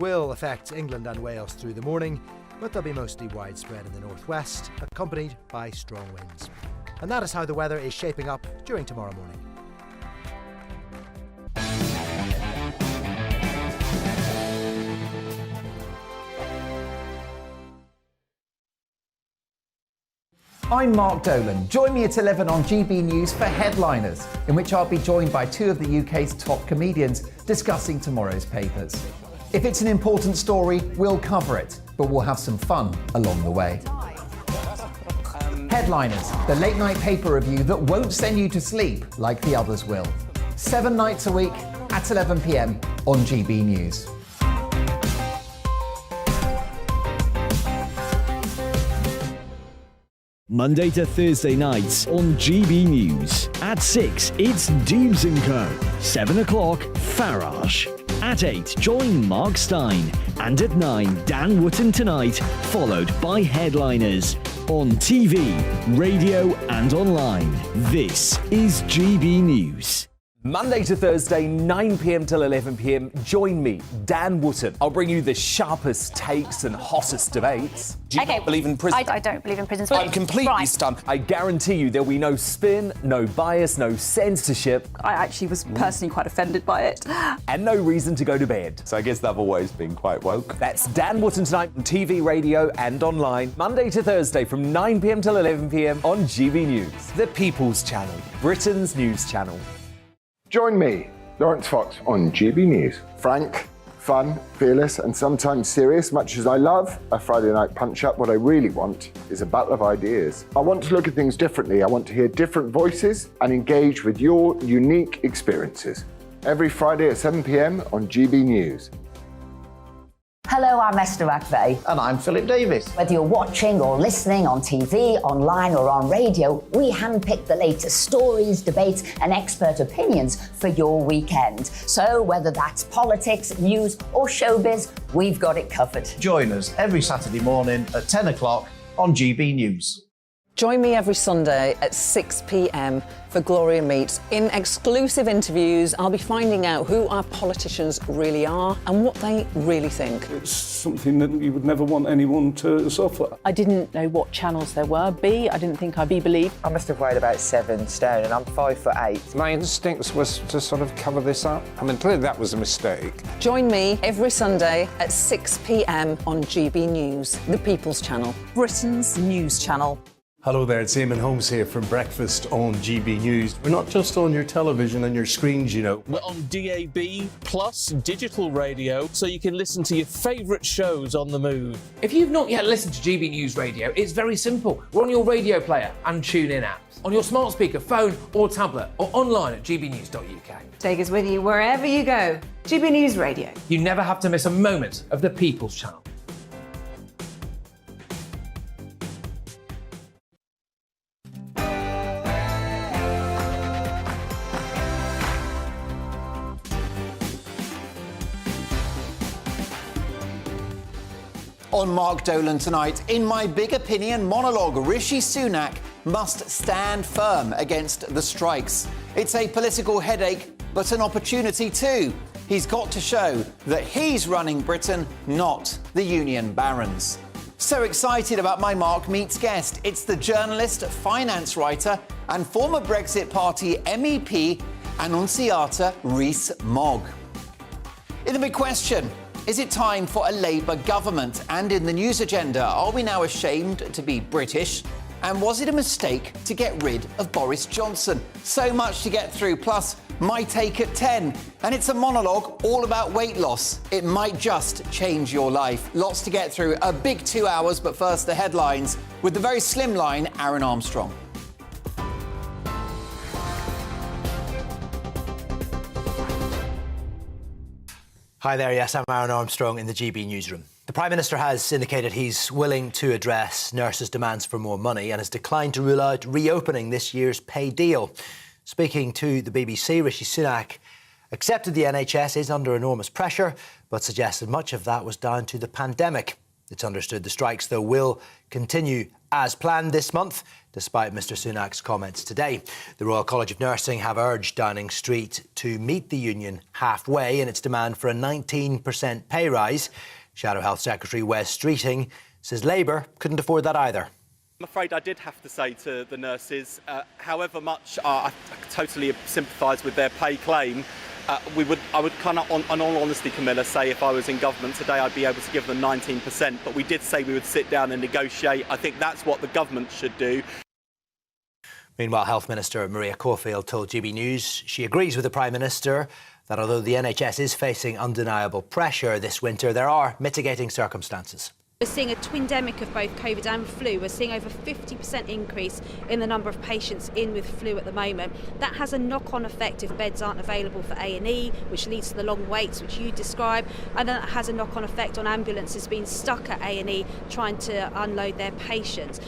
will affect England and Wales through the morning, but they'll be mostly widespread in the northwest, accompanied by strong winds. And that is how the weather is shaping up during tomorrow morning. I'm Mark Dolan. Join me at 11 on GB News for Headliners, in which I'll be joined by two of the UK's top comedians discussing tomorrow's papers. If it's an important story, we'll cover it, but we'll have some fun along the way. Headliners, the late-night paper review that won't send you to sleep like the others will. 7 nights a week at 11 p.m. on GB News. Monday to Thursday nights on GB News. At 6, it's Dubes & Co. 7 o'clock, Farage. At 8, join Mark Stein. And at 9, Dan Wootton Tonight, followed by Headliners. On TV, radio and online. This is GB News. Monday to Thursday, 9 p.m. till 11 p.m. Join me, Dan Wootton. I'll bring you the sharpest takes and hottest debates. Do you not believe in prisons? I don't believe in prisons. I'm completely stunned. I guarantee you there'll be no spin, no bias, no censorship. I actually was personally quite offended by it. And no reason to go to bed. So I guess they've always been quite woke. That's Dan Wootton Tonight on TV, radio and online. Monday to Thursday from 9 p.m. till 11 p.m. on GB News. The People's Channel, Britain's news channel. Join me, Lawrence Fox, on GB News. Frank, fun, fearless, and sometimes serious. Much as I love a Friday night punch-up, what I really want is a battle of ideas. I want to look at things differently. I want to hear different voices and engage with your unique experiences. Every Friday at 7 p.m. on GB News. Hello, I'm Esther McVeigh. And I'm Philip Davis. Whether you're watching or listening on TV, online or on radio, we handpick the latest stories, debates and expert opinions for your weekend. So whether that's politics, news or showbiz, we've got it covered. Join us every Saturday morning at 10 o'clock on GB News. Join me every Sunday at 6 p.m. for Gloria Meets. In exclusive interviews, I'll be finding out who our politicians really are and what they really think. It's something that you would never want anyone to suffer. I didn't know what channels there were. I didn't think I'd be believed. I must have weighed about 7 stone and I'm 5'8". My instincts was to sort of cover this up. I mean, clearly that was a mistake. Join me every Sunday at 6 p.m. on GB News, the People's Channel, Britain's news channel. Hello there, it's Eamon Holmes here from Breakfast on GB News. We're not just on your television and your screens, you know. We're on DAB plus digital radio, so you can listen to your favourite shows on the move. If you've not yet listened to GB News Radio, it's very simple. We're on your radio player and TuneIn apps, on your smart speaker, phone or tablet, or online at gbnews.uk. Take us with you wherever you go. GB News Radio. You never have to miss a moment of the People's Channel. On Mark Dolan tonight, in my big opinion monologue, Rishi Sunak must stand firm against the strikes. It's a political headache, but an opportunity too. He's got to show that he's running Britain, not the union barons. So excited about my Mark Meets guest. It's the journalist, finance writer and former Brexit Party MEP, Annucita Rees-Mogg. In the big question, is it time for a Labour government? And in the news agenda, are we now ashamed to be British? And was it a mistake to get rid of Boris Johnson? So much to get through, plus my take at 10. And it's a monologue all about weight loss. It might just change your life. Lots to get through, a big 2 hours, but first the headlines with the very slimline Aaron Armstrong. Hi there, yes, I'm Aaron Armstrong in the GB newsroom. The Prime Minister has indicated he's willing to address nurses' demands for more money and has declined to rule out reopening this year's pay deal. Speaking to the BBC, Rishi Sunak accepted the NHS is under enormous pressure, but suggested much of that was down to the pandemic. It's understood the strikes, though, will continue as planned this month, despite Mr Sunak's comments today. The Royal College of Nursing have urged Downing Street to meet the union halfway in its demand for a 19% pay rise. Shadow Health Secretary Wes Streeting says Labour couldn't afford that either. I'm afraid I did have to say to the nurses, however much I totally sympathise with their pay claim, I would kind of, on all honesty, Camilla, say if I was in government today, I'd be able to give them 19%. But we did say we would sit down and negotiate. I think that's what the government should do. Meanwhile, Health Minister Maria Caulfield told GB News she agrees with the Prime Minister that although the NHS is facing undeniable pressure this winter, there are mitigating circumstances. We're seeing a twindemic of both COVID and flu. We're seeing over 50% increase in the number of patients in with flu at the moment. That has a knock-on effect if beds aren't available for A&E, which leads to the long waits, which you describe, and then that has a knock-on effect on ambulances being stuck at A&E trying to unload their patients.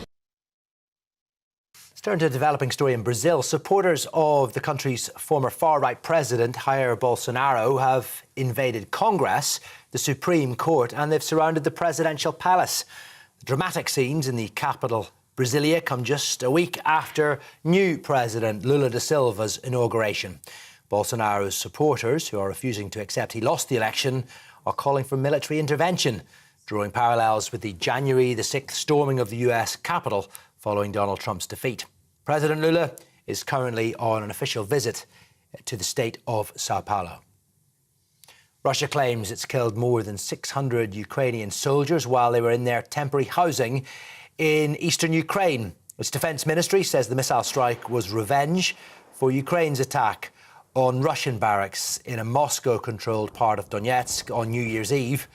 Let's turn to a developing story in Brazil. Supporters of the country's former far-right president, Jair Bolsonaro, have invaded Congress, the Supreme Court, and they've surrounded the presidential palace. The dramatic scenes in the capital, Brasilia, come just a week after new President Lula da Silva's inauguration. Bolsonaro's supporters, who are refusing to accept he lost the election, are calling for military intervention, drawing parallels with the January the 6th storming of the US Capitol following Donald Trump's defeat. President Lula is currently on an official visit to the state of Sao Paulo. Russia claims it's killed more than 600 Ukrainian soldiers while they were in their temporary housing in eastern Ukraine. Its defence ministry says the missile strike was revenge for Ukraine's attack on Russian barracks in a Moscow-controlled part of Donetsk on New Year's Eve.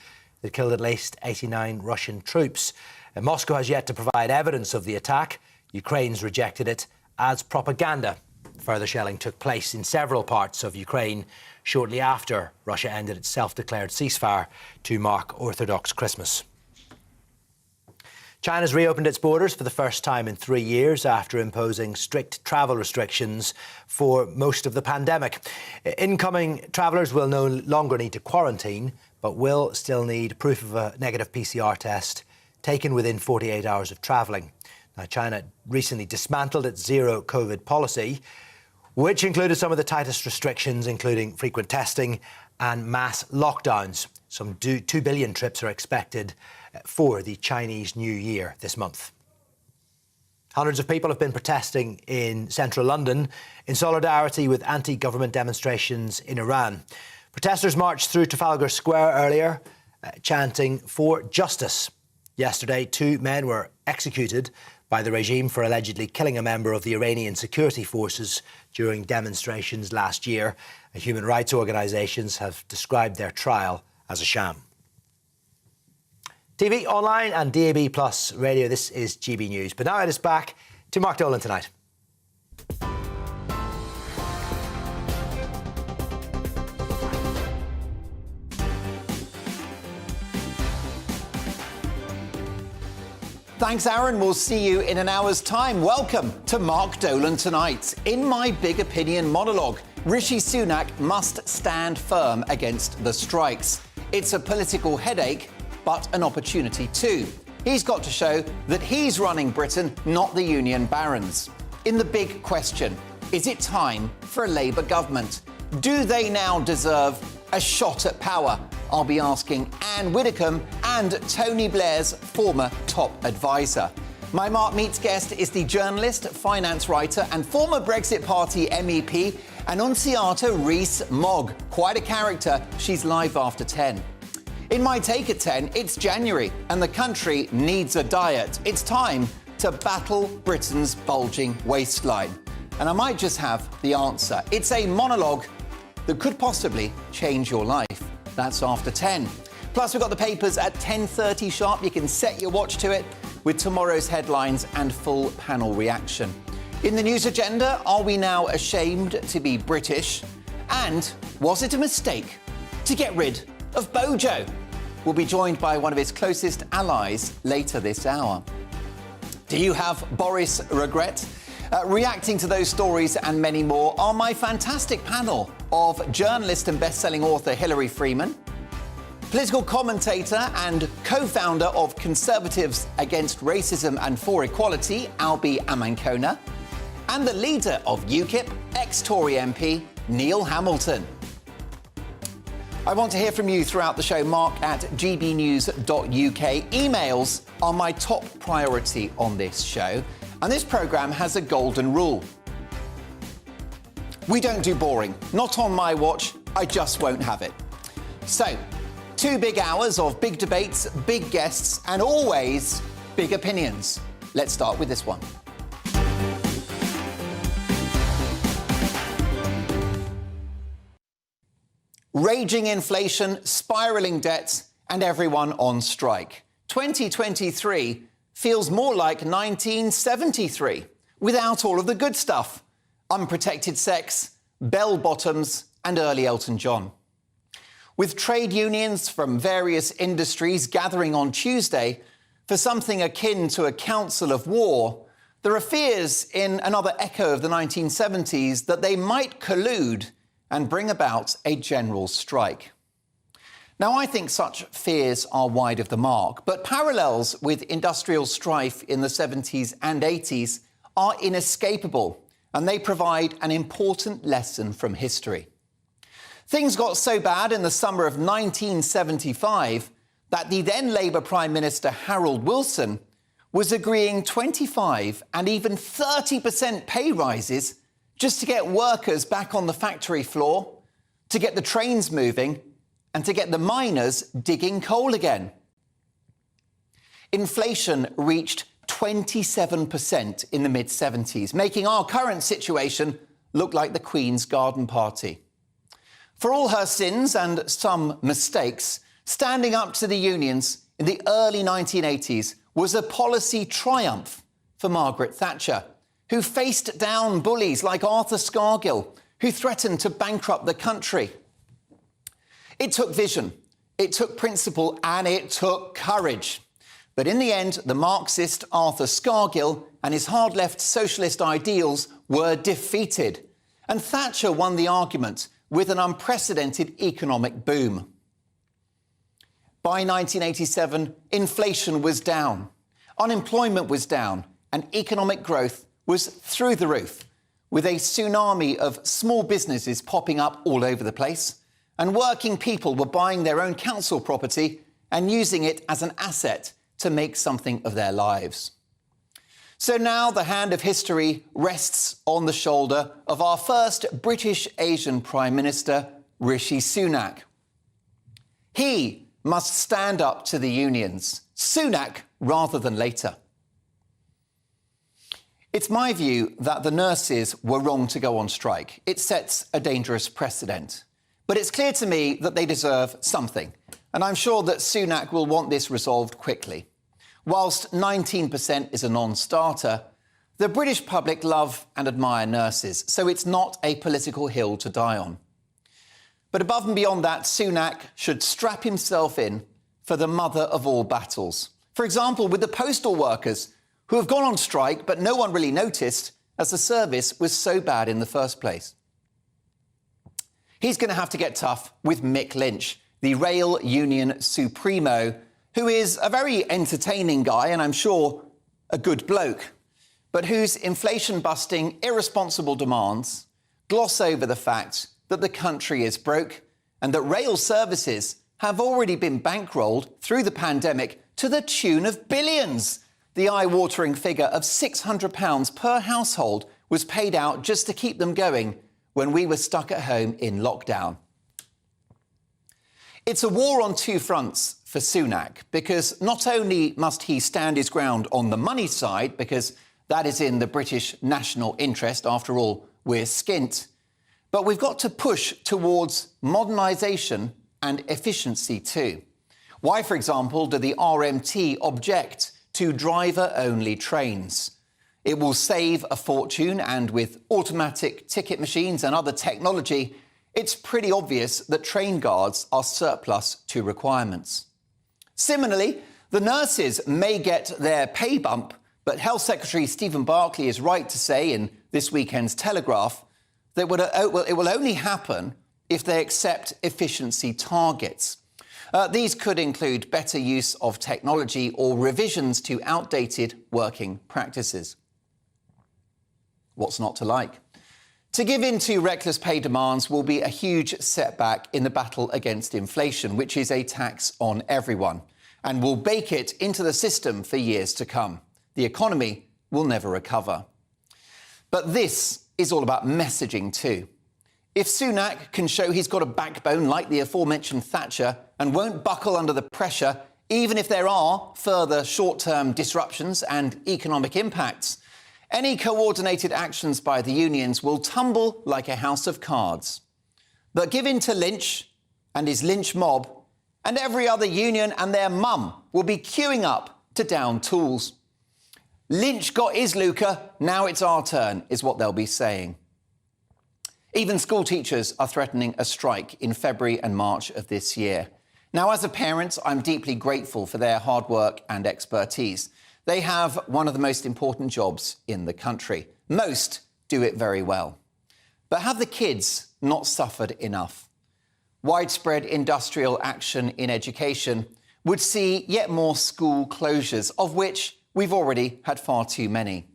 It killed at least 89 Russian troops. And Moscow has yet to provide evidence of the attack. Ukraine's rejected it as propaganda. Further shelling took place in several parts of Ukraine shortly after Russia ended its self-declared ceasefire to mark Orthodox Christmas. China's reopened its borders for the first time in 3 years after imposing strict travel restrictions for most of the pandemic. Incoming travellers will no longer need to quarantine, but will still need proof of a negative PCR test taken within 48 hours of travelling. Now, China recently dismantled its zero COVID policy, which included some of the tightest restrictions, including frequent testing and mass lockdowns. Some 2 billion trips are expected for the Chinese New Year this month. Hundreds of people have been protesting in central London in solidarity with anti-government demonstrations in Iran. Protesters marched through Trafalgar Square earlier, chanting for justice. Yesterday, 2 men were executed by the regime for allegedly killing a member of the Iranian security forces during demonstrations last year. Human rights organisations have described their trial as a sham. TV, online and DAB+ radio, this is GB News. But now it is back to Mark Dolan tonight. Thanks, Aaron. We'll see you in an hour's time. Welcome to Mark Dolan Tonight. In my big opinion monologue, Rishi Sunak must stand firm against the strikes. It's a political headache, but an opportunity too. He's got to show that he's running Britain, not the union barons. In the big question, is it time for a Labour government? Do they now deserve a shot at power? I'll be asking Anne Widdecombe and Tony Blair's former top advisor. My Mark Meets guest is the journalist, finance writer and former Brexit Party MEP, Annucita Rees-Mogg. Quite a character. She's live after 10. In my take at 10, it's January and the country needs a diet. It's time to battle Britain's bulging waistline. And I might just have the answer. It's a monologue that could possibly change your life. That's after 10. Plus, we've got the papers at 10:30 sharp. You can set your watch to it with tomorrow's headlines and full panel reaction. In the news agenda, are we now ashamed to be British? And was it a mistake to get rid of Bojo? We'll be joined by one of his closest allies later this hour. Do you have Boris regret? Reacting to those stories and many more are my fantastic panel of journalist and best-selling author Hilary Freeman, Political commentator and co-founder of Conservatives Against Racism and for Equality, Albie Amankona, and the leader of UKIP, ex-Tory MP, Neil Hamilton. I want to hear from you throughout the show. mark@gbnews.uk. Emails are my top priority on this show, and this programme has a golden rule. We don't do boring. Not on my watch. I just won't have it. So, 2 big hours of big debates, big guests, and always big opinions. Let's start with this one. Raging inflation, spiralling debts, and everyone on strike. 2023 feels more like 1973, without all of the good stuff. Unprotected sex, bell-bottoms, and early Elton John. With trade unions from various industries gathering on Tuesday for something akin to a council of war, there are fears in another echo of the 1970s that they might collude and bring about a general strike. Now, I think such fears are wide of the mark, but parallels with industrial strife in the 70s and 80s are inescapable, and they provide an important lesson from history. Things got so bad in the summer of 1975 that the then Labour Prime Minister Harold Wilson was agreeing 25 and even 30% pay rises just to get workers back on the factory floor, to get the trains moving, and to get the miners digging coal again. Inflation reached 27% in the mid-70s, making our current situation look like the Queen's garden party. For all her sins and some mistakes, standing up to the unions in the early 1980s was a policy triumph for Margaret Thatcher, who faced down bullies like Arthur Scargill, who threatened to bankrupt the country. It took vision, it took principle, and it took courage. But in the end, the Marxist Arthur Scargill and his hard-left socialist ideals were defeated, and Thatcher won the argument with an unprecedented economic boom. By 1987, inflation was down, unemployment was down, and economic growth was through the roof, with a tsunami of small businesses popping up all over the place, and working people were buying their own council property and using it as an asset to make something of their lives. So now the hand of history rests on the shoulder of our first British Asian Prime Minister, Rishi Sunak. He must stand up to the unions, Sunak rather than later. It's my view that the nurses were wrong to go on strike. It sets a dangerous precedent. But it's clear to me that they deserve something, and I'm sure that Sunak will want this resolved quickly. Whilst 19% is a non-starter, the British public love and admire nurses, so it's not a political hill to die on. But above and beyond that, Sunak should strap himself in for the mother of all battles. For example, with the postal workers, who have gone on strike, but no one really noticed, as the service was so bad in the first place. He's going to have to get tough with Mick Lynch, the rail union supremo, who is a very entertaining guy and I'm sure a good bloke, but whose inflation-busting, irresponsible demands gloss over the fact that the country is broke and that rail services have already been bankrolled through the pandemic to the tune of billions. The eye-watering figure of £600 per household was paid out just to keep them going when we were stuck at home in lockdown. It's a war on two fronts for Sunak, because not only must he stand his ground on the money side, because that is in the British national interest, after all, we're skint, but we've got to push towards modernisation and efficiency too. Why, for example, do the RMT object to driver-only trains? It will save a fortune, and with automatic ticket machines and other technology, it's pretty obvious that train guards are surplus to requirements. Similarly, the nurses may get their pay bump, but Health Secretary Stephen Barclay is right to say in this weekend's Telegraph that it will only happen if they accept efficiency targets. These could include better use of technology or revisions to outdated working practices. What's not to like? To give in to reckless pay demands will be a huge setback in the battle against inflation, which is a tax on everyone, and will bake it into the system for years to come. The economy will never recover. But this is all about messaging too. If Sunak can show he's got a backbone like the aforementioned Thatcher and won't buckle under the pressure, even if there are further short-term disruptions and economic impacts, any coordinated actions by the unions will tumble like a house of cards. But give in to Lynch and his Lynch mob, and every other union and their mum will be queuing up to down tools. Lynch got his Luca, now it's our turn, is what they'll be saying. Even school teachers are threatening a strike in February and March of this year. Now, as a parent, I'm deeply grateful for their hard work and expertise. They have one of the most important jobs in the country. Most do it very well. But have the kids not suffered enough? Widespread industrial action in education would see yet more school closures, of which we've already had far too many.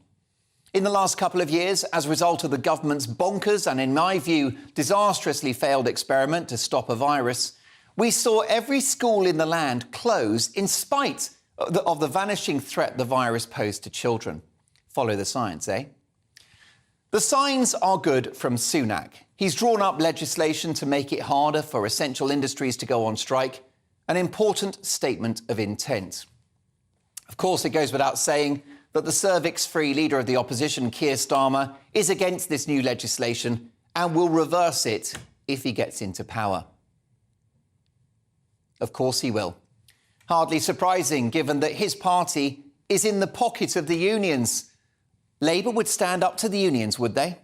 In the last couple of years, as a result of the government's bonkers and, in my view, disastrously failed experiment to stop a virus, we saw every school in the land close in spite of the vanishing threat the virus posed to children. Follow the science, eh? The signs are good from Sunak. He's drawn up legislation to make it harder for essential industries to go on strike, an important statement of intent. Of course, it goes without saying that the cervix-free leader of the opposition, Keir Starmer, is against this new legislation and will reverse it if he gets into power. Of course he will. Hardly surprising, given that his party is in the pocket of the unions. Labour would stand up to the unions, would they?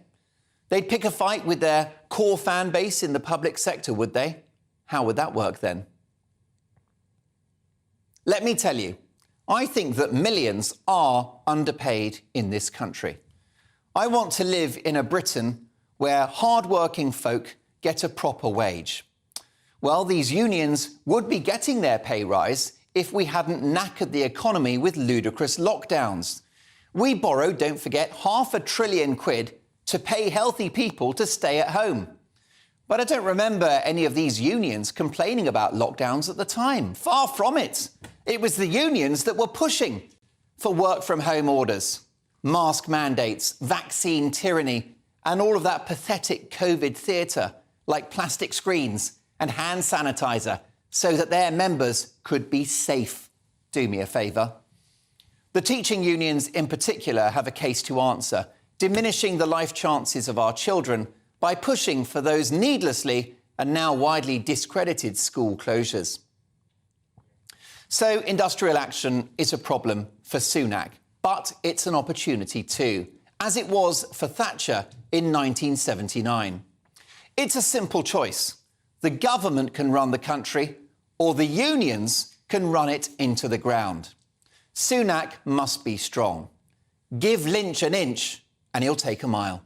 They'd pick a fight with their core fan base in the public sector, would they? How would that work then? Let me tell you, I think that millions are underpaid in this country. I want to live in a Britain where hard-working folk get a proper wage. Well, these unions would be getting their pay rise if we hadn't knackered the economy with ludicrous lockdowns. We borrowed, don't forget, £500 billion to pay healthy people to stay at home. But I don't remember any of these unions complaining about lockdowns at the time. Far from it. It was the unions that were pushing for work-from-home orders, mask mandates, vaccine tyranny, and all of that pathetic COVID theatre, like plastic screens and hand sanitizer, so that their members could be safe. Do me a favour. The teaching unions in particular have a case to answer, diminishing the life chances of our children by pushing for those needlessly and now widely discredited school closures. So industrial action is a problem for Sunak, but it's an opportunity too, as it was for Thatcher in 1979. It's a simple choice. The government can run the country, or the unions can run it into the ground. Sunak must be strong. Give Lynch an inch, and he'll take a mile.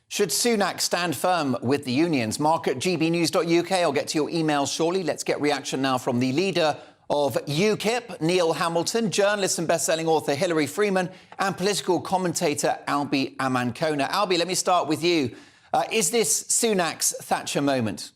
Should Sunak stand firm with the unions? Mark at gbnews.uk. I'll get to your emails shortly. Let's get reaction now from the leader of UKIP, Neil Hamilton, journalist and best-selling author Hilary Freeman, and political commentator Albi Amankona. Albi, let me start with you. Is this Sunak's Thatcher moment?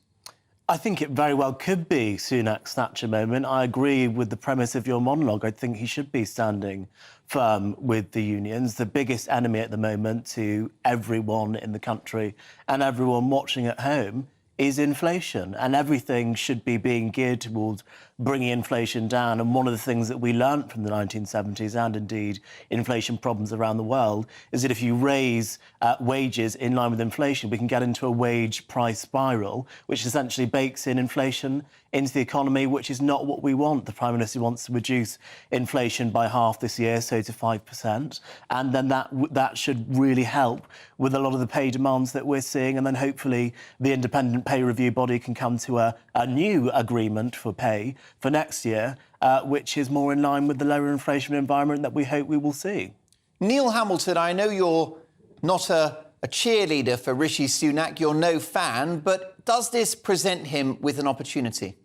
I think it very well could be Sunak's Thatcher moment. I agree with the premise of your monologue. I think he should be standing firm with the unions, the biggest enemy at the moment to everyone in the country and everyone watching at home is inflation, and everything should be being geared towards bringing inflation down. And one of the things that we learnt from the 1970s, and indeed inflation problems around the world, is that if you raise wages in line with inflation, we can get into a wage price spiral, which essentially bakes in inflation into the economy, which is not what we want. The Prime Minister wants to reduce inflation by half this year, so to 5%. And then that should really help with a lot of the pay demands that we're seeing. And then hopefully the independent pay review body can come to a new agreement for pay for next year, which is more in line with the lower inflation environment that we hope we will see. Neil Hamilton, I know you're not a cheerleader for Rishi Sunak. You're no fan, but does this present him with an opportunity?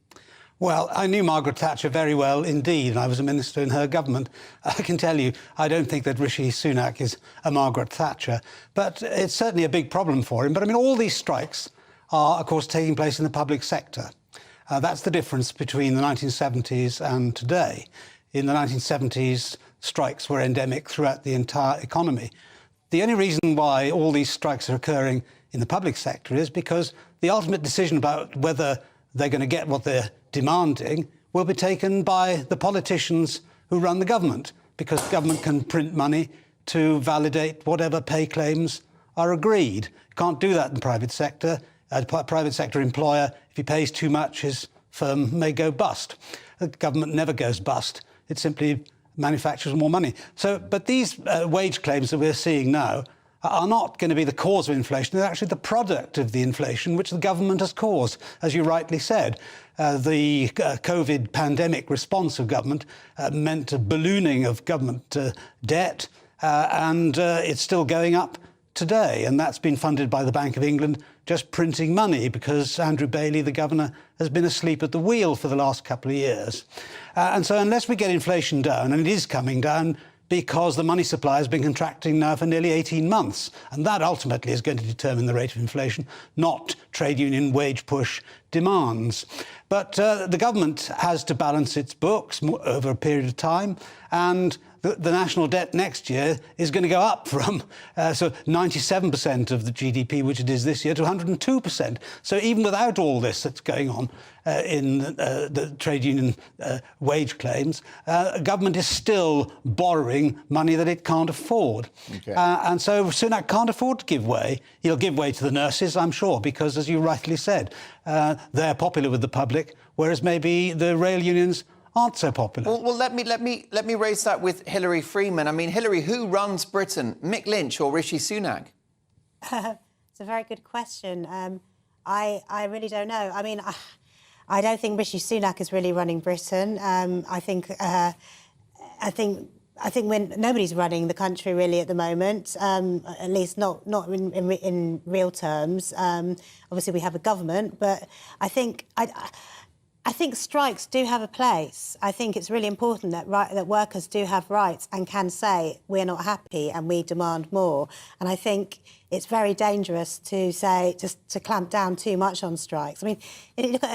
Well, I knew Margaret Thatcher very well indeed, and I was a minister in her government. I can tell you, I don't think that Rishi Sunak is a Margaret Thatcher, but it's certainly a big problem for him. But I mean, all these strikes are, of course, taking place in the public sector. That's the difference between the 1970s and today. In the 1970s, strikes were endemic throughout the entire economy. The only reason why all these strikes are occurring in the public sector is because the ultimate decision about whether they're going to get what they're demanding will be taken by the politicians who run the government, because government can print money to validate whatever pay claims are agreed. You can't do that in the private sector. A private sector employer, if he pays too much, his firm may go bust. The government never goes bust. It simply manufactures more money. But these wage claims that we're seeing now are not going to be the cause of inflation. They're actually the product of the inflation which the government has caused, as you rightly said. The COVID pandemic response of government meant a ballooning of government debt, and it's still going up today. And that's been funded by the Bank of England just printing money because Andrew Bailey, the governor, has been asleep at the wheel for the last couple of years. And so unless we get inflation down, and it is coming down, because the money supply has been contracting now for nearly 18 months. And that ultimately is going to determine the rate of inflation, not trade union wage push demands. But the government has to balance its books over a period of time, and the national debt next year is going to go up from 97% of the GDP, which it is this year, to 102%. So even without all this that's going on in the trade union wage claims, government is still borrowing money that it can't afford. Okay. And so Sunak can't afford to give way. He'll give way to the nurses, I'm sure, because, as you rightly said, they're popular with the public, whereas maybe the rail unions aren't so popular. Well, let me raise that with Hilary Freeman. I mean, Hilary, who runs Britain, Mick Lynch or Rishi Sunak? It's a very good question. I really don't know. I mean, I don't think Rishi Sunak is really running Britain. I think when nobody's running the country really at the moment, at least not in real terms. Obviously, we have a government, but I think strikes do have a place. I think it's really important that workers do have rights and can say we're not happy and we demand more. And I think it's very dangerous to say just to clamp down too much on strikes. I mean,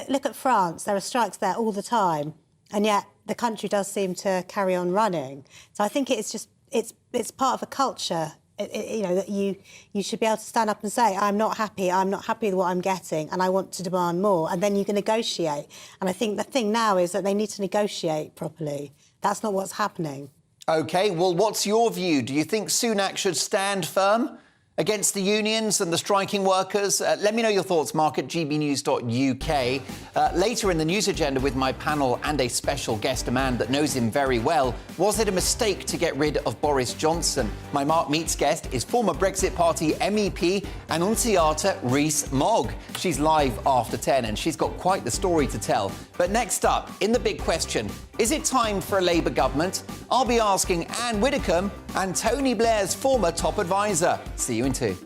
look at France. There are strikes there all the time, and yet the country does seem to carry on running. So I think it's part of a culture. That you should be able to stand up and say, I'm not happy with what I'm getting and I want to demand more, and then you can negotiate. And I think the thing now is that they need to negotiate properly. That's not what's happening. OK, well, what's your view? Do you think Sunak should stand firm against the unions and the striking workers? Let me know your thoughts, Mark at gbnews.uk. Later in the news agenda with my panel and a special guest, a man that knows him very well. Was it a mistake to get rid of Boris Johnson? My Mark Meets guest is former Brexit Party MEP Annucita Rees-Mogg. She's live after 10 and she's got quite the story to tell. But next up, in the big question, is it time for a Labour government? I'll be asking Anne Widdecombe and Tony Blair's former top advisor. See you in 2.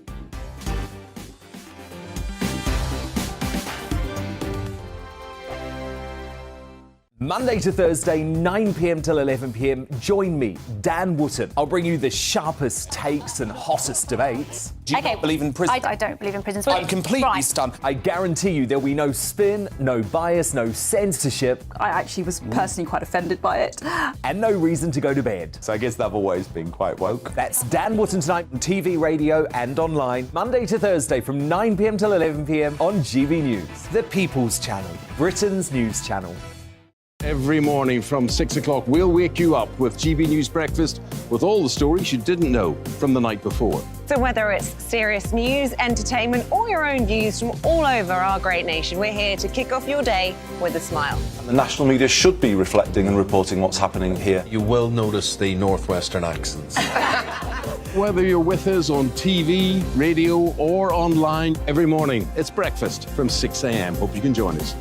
Monday to Thursday, 9 p.m. till 11 p.m. Join me, Dan Wootton. I'll bring you the sharpest takes and hottest debates. Do you not believe in prison? I don't believe in prison. I'm completely stunned. I guarantee you there'll be no spin, no bias, no censorship. I actually was personally quite offended by it. And no reason to go to bed. So I guess they've always been quite woke. That's Dan Wootton tonight on TV, radio and online. Monday to Thursday from 9 p.m. till 11 p.m. on GB News. The People's Channel, Britain's news channel. Every morning from 6 o'clock, we'll wake you up with GB News Breakfast with all the stories you didn't know from the night before. So whether it's serious news, entertainment or your own views from all over our great nation, we're here to kick off your day with a smile. And the national media should be reflecting and reporting what's happening here. You will notice the northwestern accents. Whether you're with us on TV, radio or online, every morning it's breakfast from 6 a.m. Hope you can join us.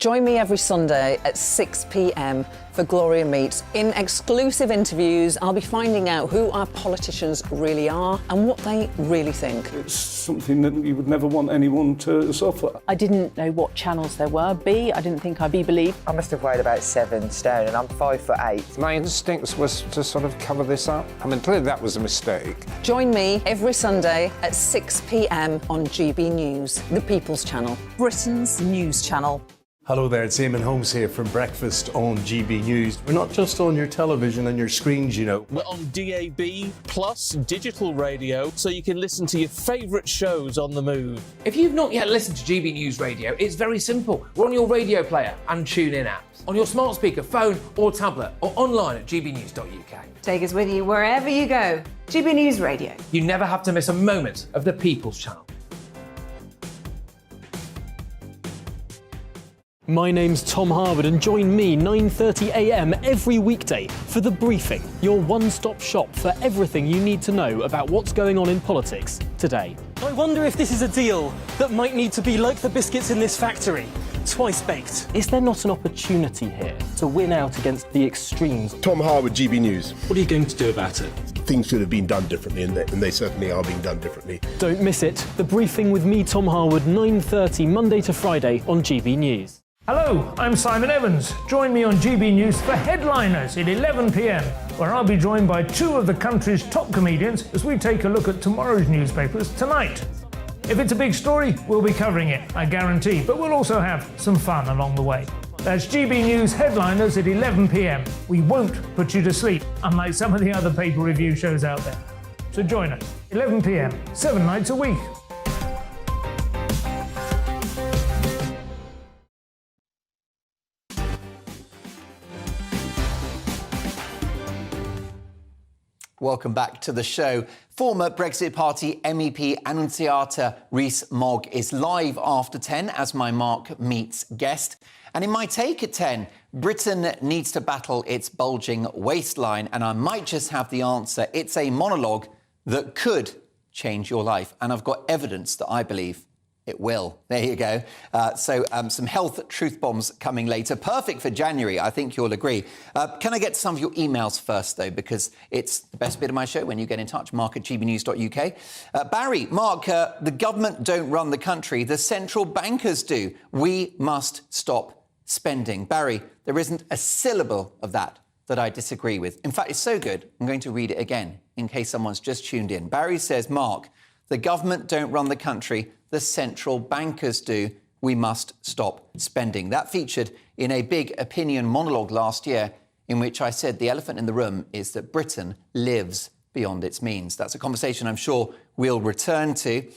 Join me every Sunday at 6 p.m. for Gloria Meets. In exclusive interviews, I'll be finding out who our politicians really are and what they really think. It's something that you would never want anyone to suffer. I didn't know what channels there were. I didn't think I'd be believed. I must have weighed about 7 stone and I'm 5'8". My instincts was to sort of cover this up. I mean, clearly that was a mistake. Join me every Sunday at 6 p.m. on GB News, the People's Channel, Britain's news channel. Hello there, it's Eamon Holmes here from Breakfast on GB News. We're not just on your television and your screens, you know. We're on DAB plus digital radio, so you can listen to your favourite shows on the move. If you've not yet listened to GB News Radio, it's very simple. We're on your radio player and TuneIn apps, on your smart speaker, phone or tablet, or online at gbnews.uk. Take us with you wherever you go. GB News Radio. You never have to miss a moment of the People's Channel. My name's Tom Harwood and join me 9:30 a.m. every weekday for The Briefing, your one-stop shop for everything you need to know about what's going on in politics today. I wonder if this is a deal that might need to be like the biscuits in this factory, twice baked. Is there not an opportunity here to win out against the extremes? Tom Harwood, GB News. What are you going to do about it? Things should have been done differently, and they certainly are being done differently. Don't miss it. The Briefing with me, Tom Harwood, 9:30 Monday to Friday on GB News. Hello, I'm Simon Evans. Join me on GB News for Headliners at 11 p.m, where I'll be joined by two of the country's top comedians as we take a look at tomorrow's newspapers tonight. If it's a big story, we'll be covering it, I guarantee, but we'll also have some fun along the way. That's GB News Headliners at 11 p.m. We won't put you to sleep, unlike some of the other paper review shows out there. So join us, 11 p.m, 7 nights a week. Welcome back to the show. Former Brexit Party MEP Annucita Rees-Mogg is live after 10 as my Mark Meets guest. And in my take at 10, Britain needs to battle its bulging waistline, and I might just have the answer. It's a monologue that could change your life, and I've got evidence that I believe it will. There you go. Some health truth bombs coming later. Perfect for January, I think you'll agree. Can I get some of your emails first, though, because it's the best bit of my show when you get in touch. Mark at gbnews.uk. Barry, Mark, the government don't run the country. The central bankers do. We must stop spending. Barry, there isn't a syllable of that I disagree with. In fact, it's so good, I'm going to read it again in case someone's just tuned in. Barry says, Mark, the government don't run the country. The central bankers do. We must stop spending. That featured in a big opinion monologue last year in which I said the elephant in the room is that Britain lives beyond its means. That's a conversation I'm sure we'll return to.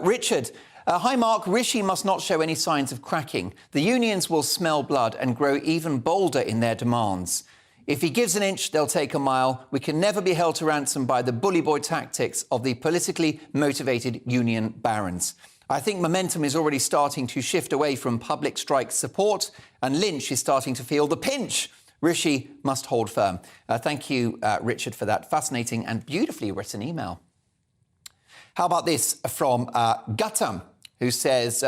Richard, hi Mark, Rishi must not show any signs of cracking. The unions will smell blood and grow even bolder in their demands. If he gives an inch, they'll take a mile. We can never be held to ransom by the bully boy tactics of the politically motivated union barons. I think momentum is already starting to shift away from public strike support, and Lynch is starting to feel the pinch. Rishi must hold firm. Thank you, Richard, for that fascinating and beautifully written email. How about this from Gautam, who says,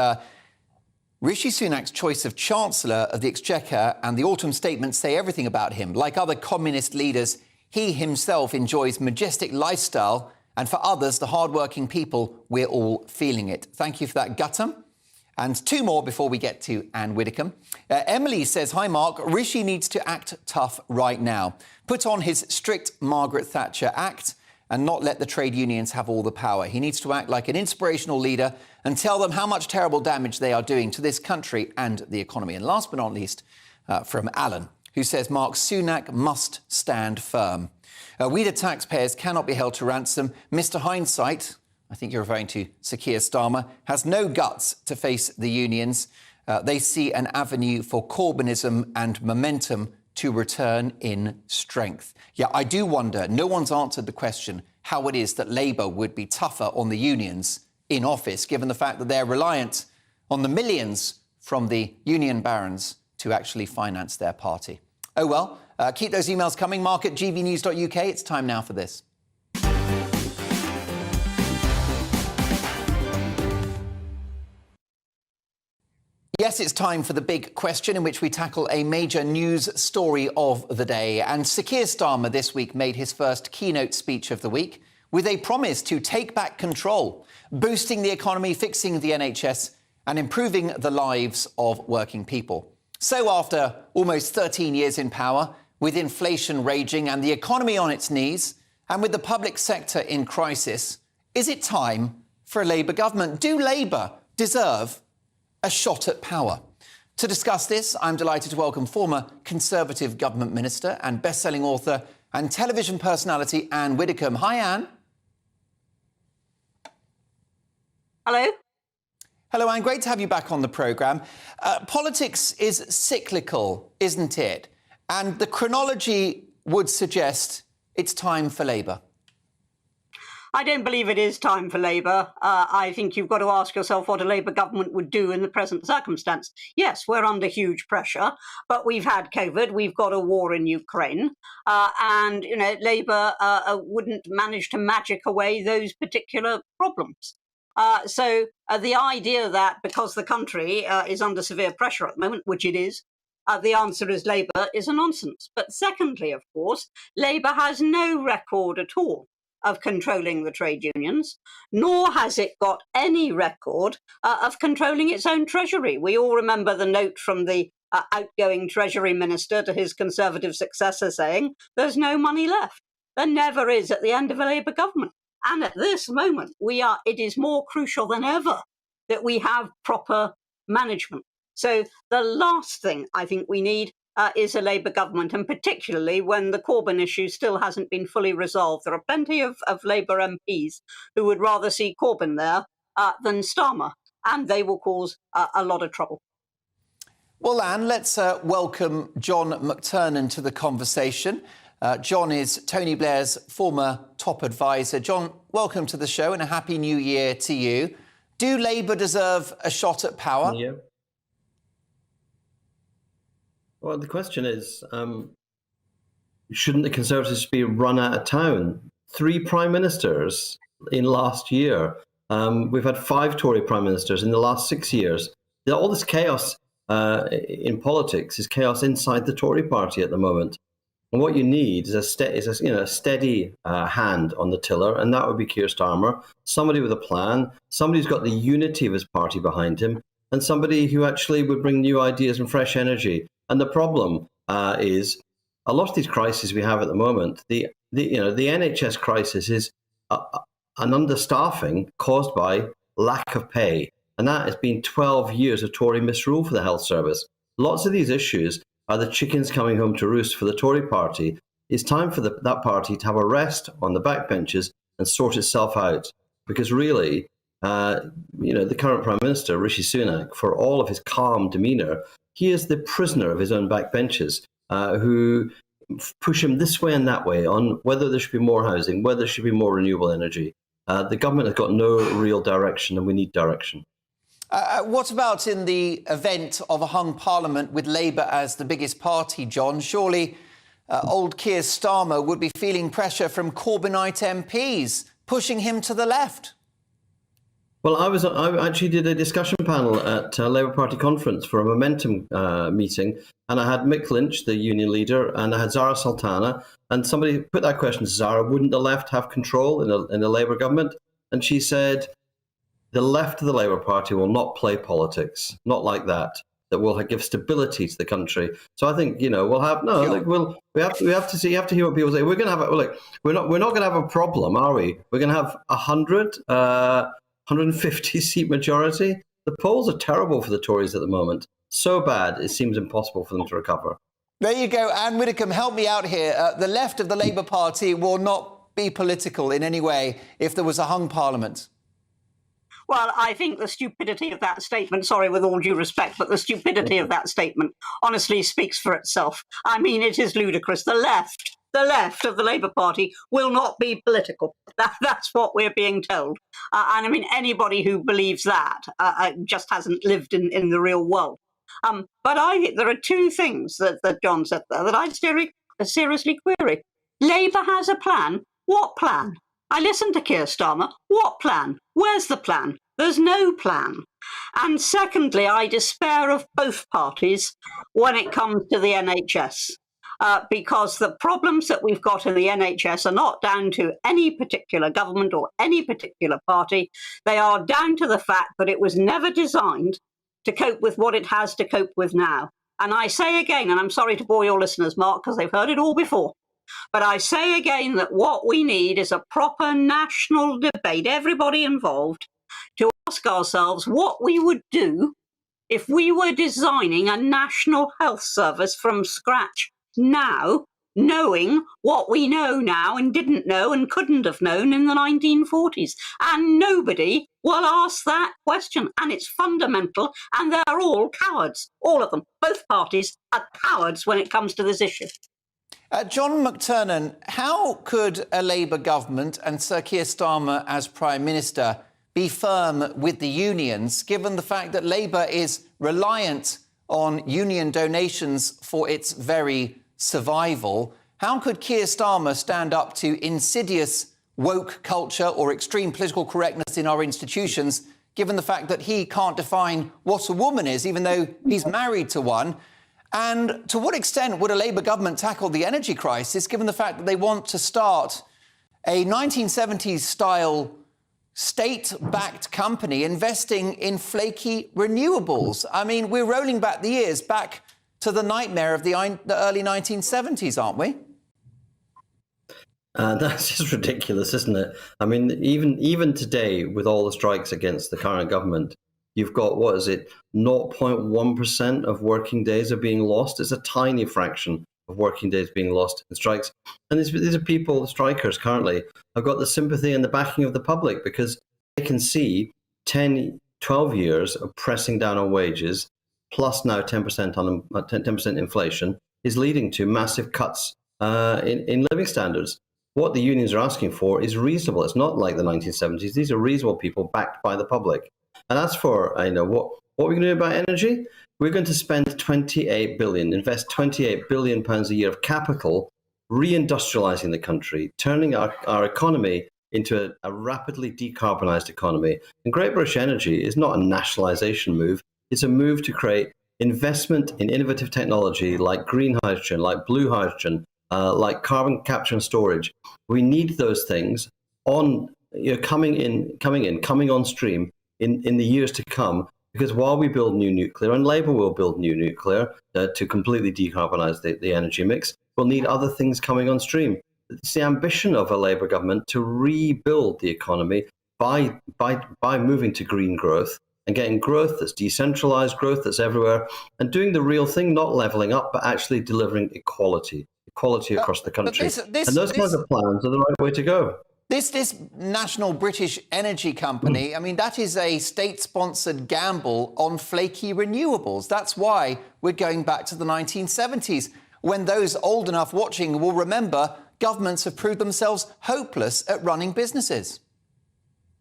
Rishi Sunak's choice of Chancellor of the Exchequer and the autumn statements say everything about him. Like other communist leaders, he himself enjoys majestic lifestyle, and for others, the hard-working people, we're all feeling it. Thank you for that, Gautam. And two more before we get to Anne Widdecombe. Emily says, hi, Mark, Rishi needs to act tough right now. Put on his strict Margaret Thatcher act and not let the trade unions have all the power. He needs to act like an inspirational leader and tell them how much terrible damage they are doing to this country and the economy. And last but not least, from Alan, who says, Mark, Sunak must stand firm. We, the taxpayers, cannot be held to ransom. Mr. Hindsight, I think you're referring to Sir Keir Starmer, has no guts to face the unions. They see an avenue for Corbynism and momentum to return in strength. Yeah, I do wonder, no one's answered the question how it is that Labour would be tougher on the unions in office, given the fact that they're reliant on the millions from the union barons to actually finance their party. Oh, well, keep those emails coming. Mark at gbnews.uk. It's time now for this. Yes, it's time for the big question, in which we tackle a major news story of the day. And Sir Keir Starmer this week made his first keynote speech of the week with a promise to take back control, boosting the economy, fixing the NHS and improving the lives of working people. So after almost 13 years in power, with inflation raging and the economy on its knees, and with the public sector in crisis, is it time for a Labour government? Do Labour deserve a shot at power? To discuss this, I'm delighted to welcome former Conservative Government Minister and best-selling author and television personality Anne Widdecombe. Hi, Anne. Hello. Hello, Anne. Great to have you back on the programme. Politics is cyclical, isn't it? And the chronology would suggest it's time for Labour. I don't believe it is time for Labour. I think you've got to ask yourself what a Labour government would do in the present circumstance. Yes, we're under huge pressure, but we've had COVID, we've got a war in Ukraine, and Labour wouldn't manage to magic away those particular problems. So the idea that because the country is under severe pressure at the moment, which it is, the answer is Labour is a nonsense. But secondly, of course, Labour has no record at all of controlling the trade unions, nor has it got any record of controlling its own treasury. We all remember the note from the outgoing Treasury Minister to his Conservative successor saying, there's no money left. There never is at the end of a Labour government. And at this moment, it is more crucial than ever that we have proper management. So the last thing I think we need is a Labour government, and particularly when the Corbyn issue still hasn't been fully resolved. There are plenty of Labour MPs who would rather see Corbyn there than Starmer, and they will cause a lot of trouble. Well, Anne, let's welcome John McTernan to the conversation. John is Tony Blair's former top advisor. John, welcome to the show and a happy new year to you. Do Labour deserve a shot at power? Yeah. Well, the question is, shouldn't the Conservatives be run out of town? 3 prime ministers in last year. We've had 5 Tory prime ministers in the last 6 years. All this chaos in politics is chaos inside the Tory party at the moment. And what you need is a steady hand on the tiller, and that would be Keir Starmer, somebody with a plan, somebody who's got the unity of his party behind him, and somebody who actually would bring new ideas and fresh energy. And the problem is a lot of these crises we have at the moment. The NHS crisis is an understaffing caused by lack of pay, and that has been 12 years of Tory misrule for the health service. Lots of these issues are the chickens coming home to roost for the Tory party. It's time for that party to have a rest on the backbenches and sort itself out, because really, the current Prime Minister, Rishi Sunak, for all of his calm demeanour, he is the prisoner of his own backbenchers who push him this way and that way on whether there should be more housing, whether there should be more renewable energy. The government has got no real direction, and we need direction. What about in the event of a hung parliament with Labour as the biggest party, John? Surely old Keir Starmer would be feeling pressure from Corbynite MPs, pushing him to the left. Well, I actually did a discussion panel at a Labour Party conference for a Momentum meeting, and I had Mick Lynch, the union leader, and I had Zara Sultana, and somebody put that question to Zara, wouldn't the left have control in a Labour government? And she said, the left of the Labour Party will not play politics, not like that. That will give stability to the country. So I think we'll have we have to see. You have to hear what people say. We're going to have we're not going to have a problem, are we? We're going to have 150 seat majority. The polls are terrible for the Tories at the moment. So bad, it seems impossible for them to recover. There you go, Anne Widdecombe. Help me out here. The left of the Labour Party will not be political in any way if there was a hung parliament. Well, I think the stupidity of that statement, sorry, with all due respect, but the stupidity of that statement honestly speaks for itself. I mean, it is ludicrous. The left of the Labour Party will not be political. That's what we're being told. And I mean, anybody who believes that just hasn't lived in the real world. But I think there are 2 things that John said there that I'd seriously query. Labour has a plan. What plan? I listened to Keir Starmer. What plan? Where's the plan? There's no plan. And secondly, I despair of both parties when it comes to the NHS. Because the problems that we've got in the NHS are not down to any particular government or any particular party. They are down to the fact that it was never designed to cope with what it has to cope with now. And I say again, and I'm sorry to bore your listeners, Mark, because they've heard it all before, but I say again that what we need is a proper national debate, everybody involved, to ask ourselves what we would do if we were designing a national health service from scratch now, knowing what we know now and didn't know and couldn't have known in the 1940s. And nobody will ask that question. And it's fundamental. And they're all cowards. All of them. Both parties are cowards when it comes to this issue. John McTernan, how could a Labour government and Sir Keir Starmer as Prime Minister be firm with the unions, given the fact that Labour is reliant on union donations for its very survival? How could Keir Starmer stand up to insidious woke culture or extreme political correctness in our institutions, given the fact that he can't define what a woman is, even though he's married to one? And to what extent would a Labour government tackle the energy crisis, given the fact that they want to start a 1970s-style state-backed company investing in flaky renewables? I mean, we're rolling back the years, back to the nightmare of the early 1970s, aren't we? That's just ridiculous, isn't it? I mean, even today, with all the strikes against the current government, you've got, 0.1% of working days are being lost. It's a tiny fraction of working days being lost in strikes. And these are people, the strikers currently, have got the sympathy and the backing of the public because they can see 10, 12 years of pressing down on wages, plus now 10% inflation, is leading to massive cuts in living standards. What the unions are asking for is reasonable. It's not like the 1970s. These are reasonable people backed by the public. And as for what we're going to do about energy, we're going to spend 28 billion, invest 28 billion pounds a year of capital, reindustrializing the country, turning our economy into a rapidly decarbonised economy. And Great British Energy is not a nationalisation move. It's a move to create investment in innovative technology like green hydrogen, like blue hydrogen, like carbon capture and storage. We need those things coming on stream in the years to come, because while we build new nuclear, and Labour will build new nuclear to completely decarbonise the energy mix, we'll need other things coming on stream. It's the ambition of a Labour government to rebuild the economy by moving to green growth and getting growth that's decentralised, growth that's everywhere, and doing the real thing, not levelling up, but actually delivering equality across the country. And those kinds of plans are the right way to go. This National British Energy Company, I mean, that is a state-sponsored gamble on flaky renewables. That's why we're going back to the 1970s, when those old enough watching will remember governments have proved themselves hopeless at running businesses.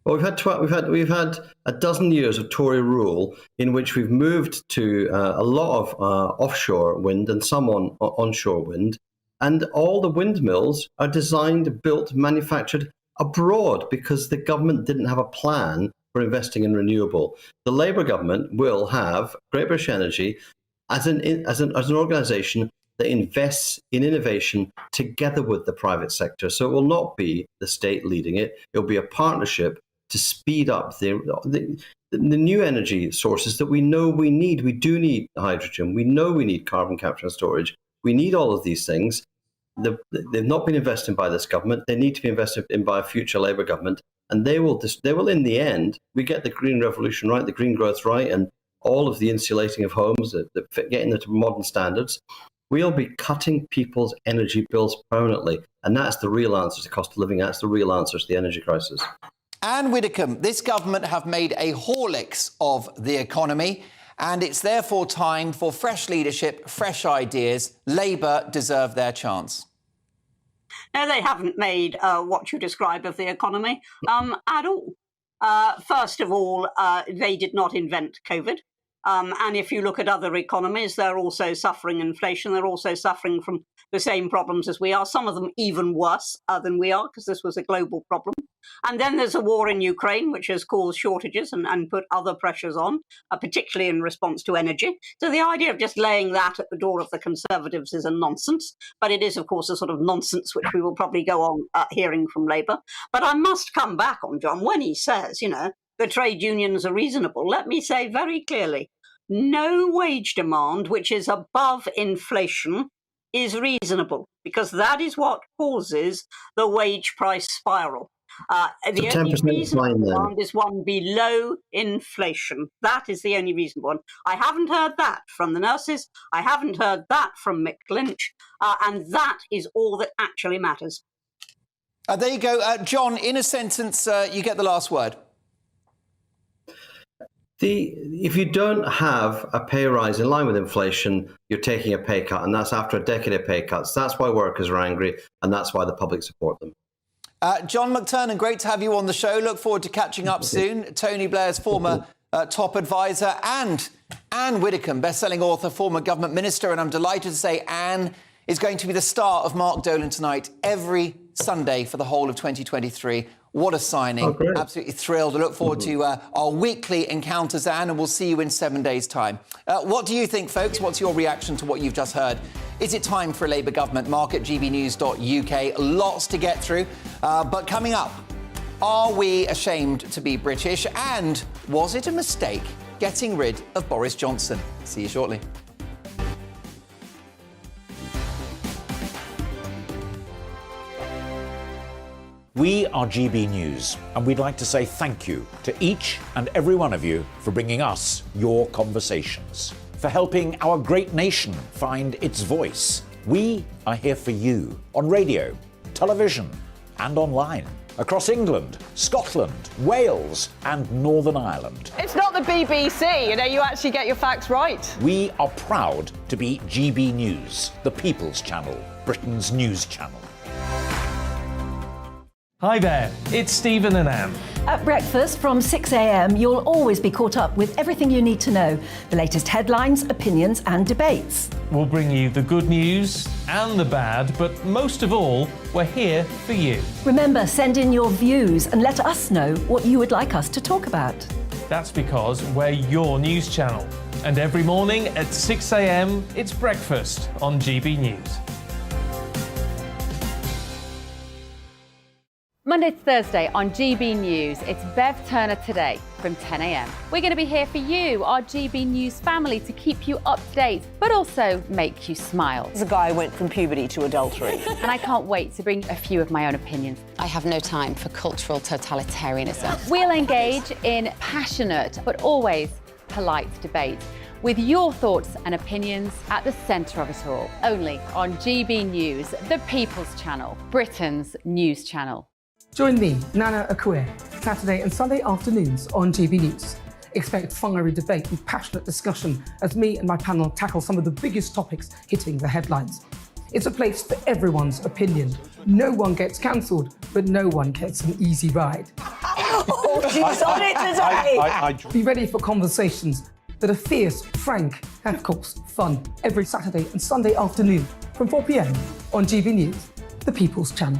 Well, we've had a dozen years of Tory rule in which we've moved to a lot of offshore wind and some onshore wind, and all the windmills are designed, built, manufactured abroad because the government didn't have a plan for investing in renewable. The Labour government will have Great British Energy as an organisation that invests in innovation together with the private sector. So it will not be the state leading it; it will be a partnership to speed up the new energy sources that we know we need. We do need hydrogen. We know we need carbon capture and storage. We need all of these things. They've not been invested by this government. They need to be invested in by a future Labour government. And they will, in the end, we get the green revolution right, the green growth right, and all of the insulating of homes, getting them to modern standards. We'll be cutting people's energy bills permanently. And that's the real answer to cost of living. That's the real answer to the energy crisis. Anne Widdecombe, this government have made a Horlicks of the economy, and it's therefore time for fresh leadership, fresh ideas. Labour deserve their chance. No, they haven't made what you describe of the economy at all. First of all, they did not invent COVID. And if you look at other economies, they're also suffering inflation. They're also suffering from the same problems as we are, some of them even worse than we are, because this was a global problem. And then there's a war in Ukraine, which has caused shortages and put other pressures on, particularly in response to energy. So the idea of just laying that at the door of the Conservatives is a nonsense. But it is, of course, a sort of nonsense which we will probably go on hearing from Labour. But I must come back on John when he says, you know, the trade unions are reasonable. Let me say very clearly, no wage demand which is above inflation is reasonable, because that is what causes the wage price spiral. The only reasonable demand is one below inflation. That is the only reasonable one. I haven't heard that from the nurses. I haven't heard that from Mick Lynch. And that is all that actually matters. There you go. John, in a sentence, you get the last word. If you don't have a pay rise in line with inflation, you're taking a pay cut, and that's after a decade of pay cuts. That's why workers are angry, and that's why the public support them. John McTernan, great to have you on the show. Look forward to catching up soon. Tony Blair's former top advisor, and Anne Widdecombe, best-selling author, former government minister, and I'm delighted to say Anne is going to be the star of Mark Dolan tonight every Sunday for the whole of 2023. What a signing. Oh, absolutely thrilled. I look forward to our weekly encounters, Anne, and we'll see you in 7 days' time. What do you think, folks? What's your reaction to what you've just heard? Is it time for a Labour government? Mark at gbnews.uk. Lots to get through. But coming up, are we ashamed to be British? And was it a mistake getting rid of Boris Johnson? See you shortly. We are GB News, and we'd like to say thank you to each and every one of you for bringing us your conversations, for helping our great nation find its voice. We are here for you on radio, television, and online, across England, Scotland, Wales, and Northern Ireland. It's not the BBC, you know, you actually get your facts right. We are proud to be GB News, the People's Channel, Britain's news channel. Hi there, it's Stephen and Anne. At breakfast from 6 a.m, you'll always be caught up with everything you need to know, the latest headlines, opinions and debates. We'll bring you the good news and the bad, but most of all, we're here for you. Remember, send in your views and let us know what you would like us to talk about. That's because we're your news channel. And every morning at 6 a.m, it's breakfast on GB News. Monday to Thursday on GB News, it's Bev Turner Today from 10 a.m. We're going to be here for you, our GB News family, to keep you up to date, but also make you smile. There's a guy who went from puberty to adultery. And I can't wait to bring a few of my own opinions. I have no time for cultural totalitarianism. We'll engage in passionate, but always polite debate, with your thoughts and opinions at the centre of it all. Only on GB News, the People's Channel, Britain's news channel. Join me, Nana Akue, Saturday and Sunday afternoons on GB News. Expect fiery debate and passionate discussion as me and my panel tackle some of the biggest topics hitting the headlines. It's a place for everyone's opinion. No one gets cancelled, but no one gets an easy ride. Oh, she's on it today! Be ready for conversations that are fierce, frank, and of course, fun. Every Saturday and Sunday afternoon from 4 p.m. on GB News, the People's Channel.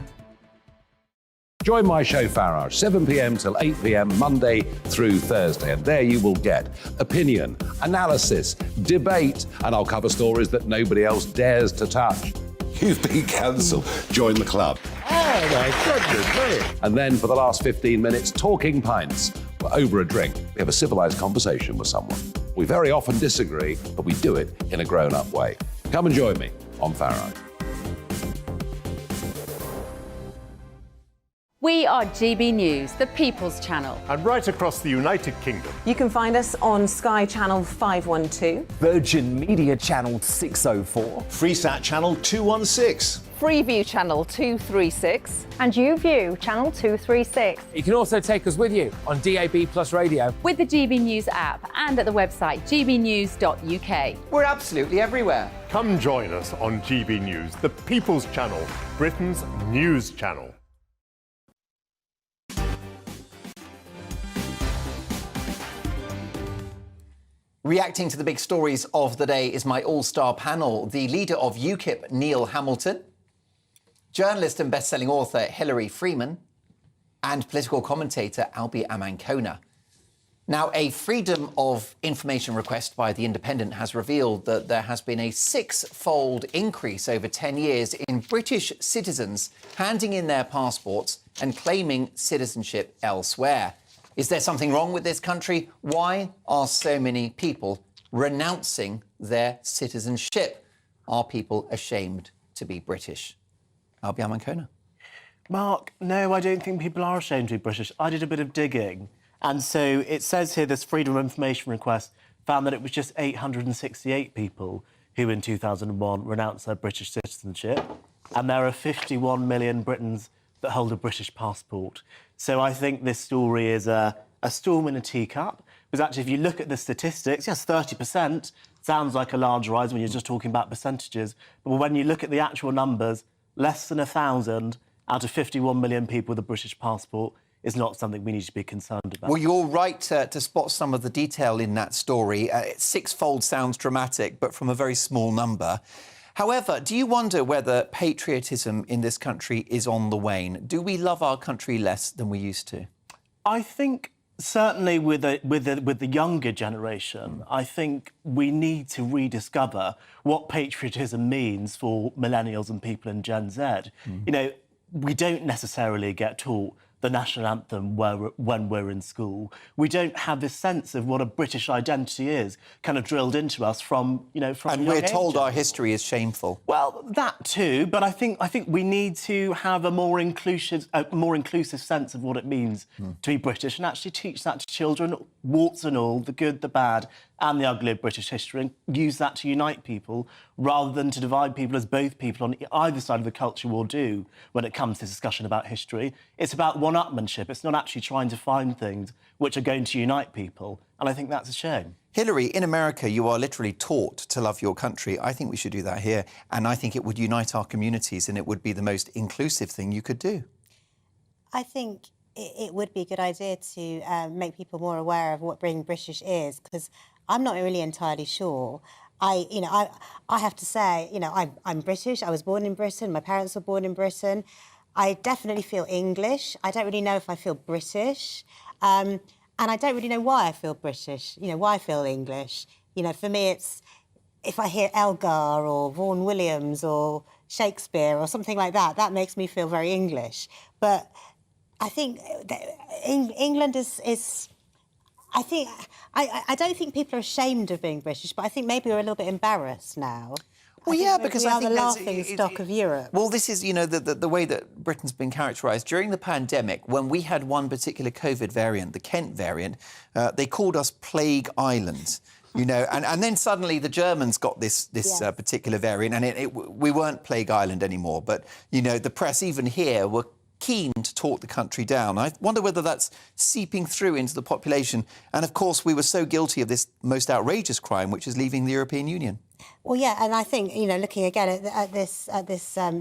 Join my show Farage, 7 p.m. till 8 p.m. Monday through Thursday. And there you will get opinion, analysis, debate, and I'll cover stories that nobody else dares to touch. You've been cancelled. Join the club. Oh, my goodness me. And then for the last 15 minutes, talking pints. We're over a drink. We have a civilised conversation with someone. We very often disagree, but we do it in a grown-up way. Come and join me on Farage. We are GB News, the People's Channel. And right across the United Kingdom. You can find us on Sky Channel 512. Virgin Media Channel 604. Freesat Channel 216. Freeview Channel 236. And YouView Channel 236. You can also take us with you on DAB Plus Radio. With the GB News app and at the website gbnews.uk. We're absolutely everywhere. Come join us on GB News, the People's Channel, Britain's news channel. Reacting to the big stories of the day is my all-star panel. The leader of UKIP, Neil Hamilton, journalist and best-selling author Hilary Freeman, and political commentator Albi Amankona. Now, a Freedom of Information request by The Independent has revealed that there has been a 6-fold increase over 10 years in British citizens handing in their passports and claiming citizenship elsewhere. Is there something wrong with this country? Why are so many people renouncing their citizenship? Are people ashamed to be British? Albi Amankona. Mark, no, I don't think people are ashamed to be British. I did a bit of digging. And so it says here this Freedom of Information request found that it was just 868 people who in 2001 renounced their British citizenship. And there are 51 million Britons that hold a British passport. So I think this story is a storm in a teacup. Because actually, if you look at the statistics, yes, 30% sounds like a large rise when you're just talking about percentages. But when you look at the actual numbers, less than 1,000 out of 51 million people with a British passport is not something we need to be concerned about. Well, you're right to spot some of the detail in that story. 6-fold sounds dramatic, but from a very small number. However, do you wonder whether patriotism in this country is on the wane? Do we love our country less than we used to? I think certainly with the younger generation, I think we need to rediscover what patriotism means for millennials and people in Gen Z. You know, we don't necessarily get taught the national anthem when we're in school. We don't have this sense of what a British identity is kind of drilled into us from And we're told our history is shameful. Well, that too, but I think we need to have a more inclusive sense of what it means to be British and actually teach that to children, warts and all, the good, the bad, and the ugly of British history, and use that to unite people rather than to divide people, as both people on either side of the culture war do when it comes to discussion about history. It's about one-upmanship. It's not actually trying to find things which are going to unite people, and I think that's a shame. Hilary, in America, you are literally taught to love your country. I think we should do that here, and I think it would unite our communities and it would be the most inclusive thing you could do. I think it would be a good idea to make people more aware of what being British is, because I'm not really entirely sure. I have to say, I'm British. I was born in Britain. My parents were born in Britain. I definitely feel English. I don't really know if I feel British. And I don't really know why I feel British, why I feel English. For me, it's if I hear Elgar or Vaughan Williams or Shakespeare or something like that, that makes me feel very English. But I think England is I don't think people are ashamed of being British, but I think maybe we're a little bit embarrassed now. Well, yeah, because I think we are the laughing stock of Europe. Well, this is, the way that Britain's been characterised. During the pandemic, when we had one particular COVID variant, the Kent variant, they called us Plague Island. And then suddenly the Germans got this particular variant, and we weren't Plague Island anymore. But, the press, even here, were keen to talk the country down. I wonder whether that's seeping through into the population. And, of course, we were so guilty of this most outrageous crime, which is leaving the European Union. Well, yeah, and I think, looking again at this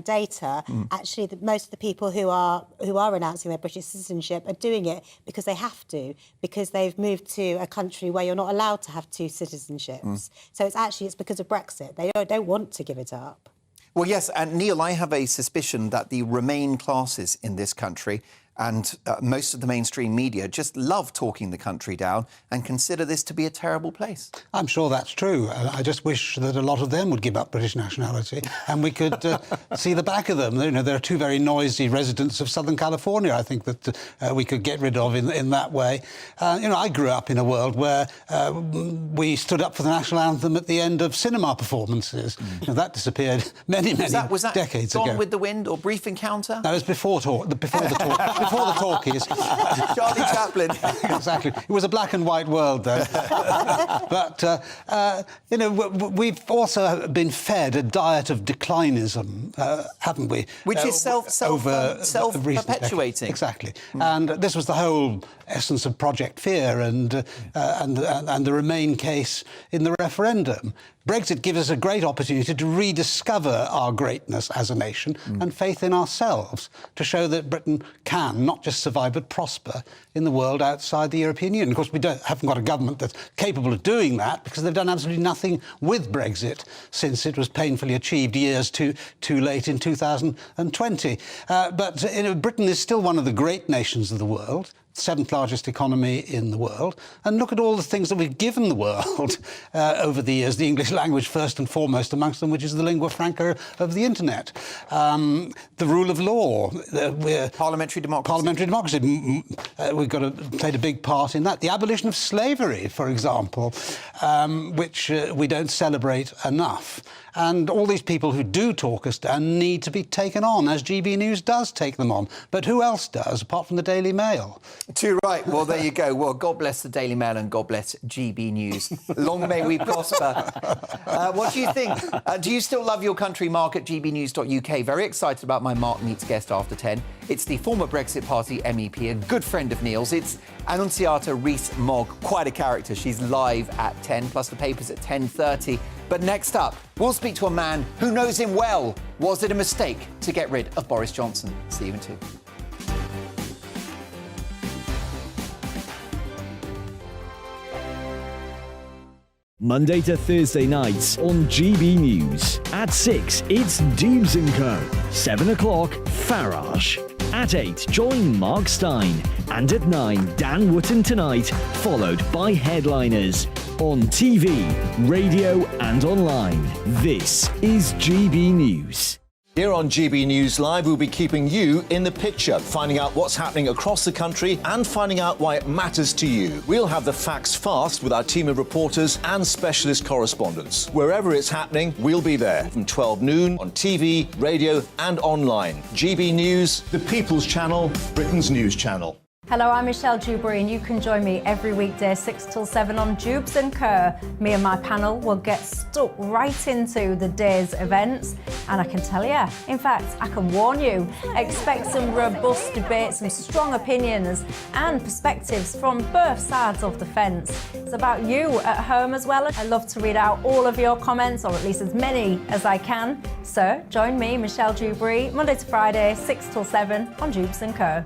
data, actually most of the people who are renouncing their British citizenship are doing it because they have to, because they've moved to a country where you're not allowed to have two citizenships. So it's because of Brexit. They don't want to give it up. Well, yes, and Neil, I have a suspicion that the Remain classes in this country and most of the mainstream media just love talking the country down and consider this to be a terrible place. I'm sure that's true. I just wish that a lot of them would give up British nationality and we could see the back of them. There are two very noisy residents of Southern California, I think, that we could get rid of in that way. I grew up in a world where we stood up for the national anthem at the end of cinema performances. That disappeared many was that decades Gone ago. with the Wind or Brief Encounter? No, it was before the talkies. Charlie Chaplin. Exactly. It was a black and white world then. But, we've also been fed a diet of declinism, haven't we? Which is self-perpetuating. Exactly. And this was the whole essence of Project Fear and the Remain case in the referendum. Brexit gives us a great opportunity to rediscover our greatness as a nation and faith in ourselves, to show that Britain can not just survive but prosper in the world outside the European Union. Of course, we haven't got a government that's capable of doing that, because they've done absolutely nothing with Brexit since it was painfully achieved years too late in 2020. But Britain is still one of the great nations of the world, seventh largest economy in the world, and look at all the things that we've given the world over the years, the English language first and foremost amongst them, which is the lingua franca of the internet. The rule of law. Parliamentary democracy. We've played a big part in that. The abolition of slavery, for example, which we don't celebrate enough. And all these people who do talk us down need to be taken on, as GB News does take them on. But who else does, apart from the Daily Mail? Too right. Well, there you go. Well, God bless the Daily Mail and God bless GB News. Long may we prosper. What do you think? Do you still love your country, Mark at gbnews.uk? Very excited about my Mark Meets Guest after 10. It's the former Brexit Party MEP, a good friend of Neil's. It's Annucita Rees-Mogg, quite a character. She's live at 10, plus the papers at 10:30. But next up, we'll speak to a man who knows him well. Was it a mistake to get rid of Boris Johnson? See you in 2. Monday to Thursday nights on GB News. At 6, it's Dubes & Co. 7 o'clock, Farage. At 8, join Mark Stein. And at 9, Dan Wootton Tonight, followed by Headliners. On TV, radio and online. This is GB News. Here on GB News Live, we'll be keeping you in the picture, finding out what's happening across the country and finding out why it matters to you. We'll have the facts fast with our team of reporters and specialist correspondents. Wherever it's happening, we'll be there from 12 noon on TV, radio and online. GB News, the People's Channel, Britain's news channel. Hello, I'm Michelle Dewberry, and you can join me every weekday 6 till 7 on Dubes & Co. Me and my panel will get stuck right into the day's events, and I can tell you, in fact, I can warn you, expect some robust debate, some strong opinions and perspectives from both sides of the fence. It's about you at home as well. I love to read out all of your comments, or at least as many as I can. So join me, Michelle Dewberry, Monday to Friday, 6 till 7 on Dubes & Co.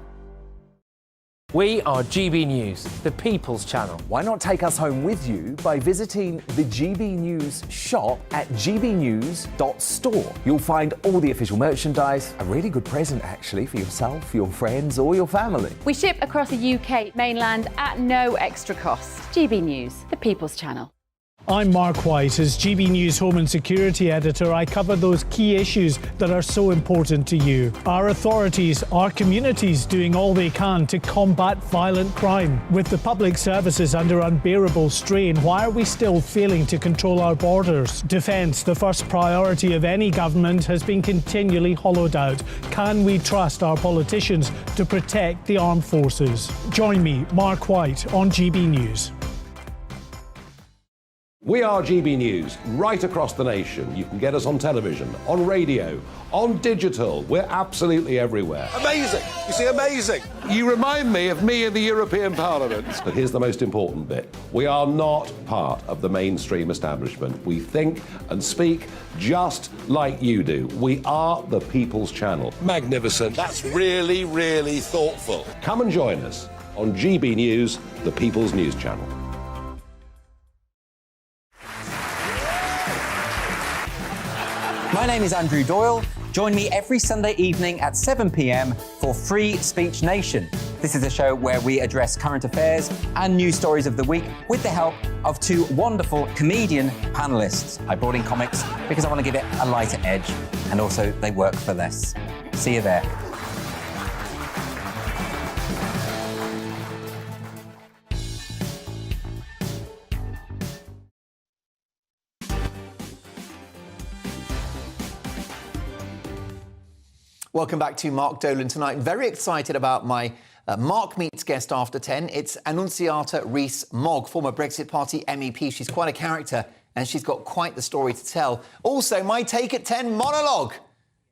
We are GB News, the People's Channel. Why not take us home with you by visiting the GB News shop at gbnews.store. You'll find all the official merchandise, a really good present actually for yourself, your friends or your family. We ship across the UK mainland at no extra cost. GB News, the People's Channel. I'm Mark White. As GB News Home and Security Editor, I cover those key issues that are so important to you. Our authorities, our communities doing all they can to combat violent crime. With the public services under unbearable strain, why are we still failing to control our borders? Defence, the first priority of any government, has been continually hollowed out. Can we trust our politicians to protect the armed forces? Join me, Mark White, on GB News. We are GB News, right across the nation. You can get us on television, on radio, on digital. We're absolutely everywhere. Amazing! You see, amazing! You remind me of me in the European Parliament. But here's the most important bit. We are not part of the mainstream establishment. We think and speak just like you do. We are the People's Channel. Magnificent. That's really, really thoughtful. Come and join us on GB News, the People's News Channel. My name is Andrew Doyle. Join me every Sunday evening at 7 p.m. for Free Speech Nation. This is a show where we address current affairs and news stories of the week with the help of two wonderful comedian panellists. I brought in comics because I want to give it a lighter edge, and also they work for less. See you there. Welcome back to Mark Dolan tonight. Very excited about my Mark Meets Guest after 10. It's Annucita Rees-Mogg, former Brexit Party MEP. She's quite a character and she's got quite the story to tell. Also, my Take at 10 monologue.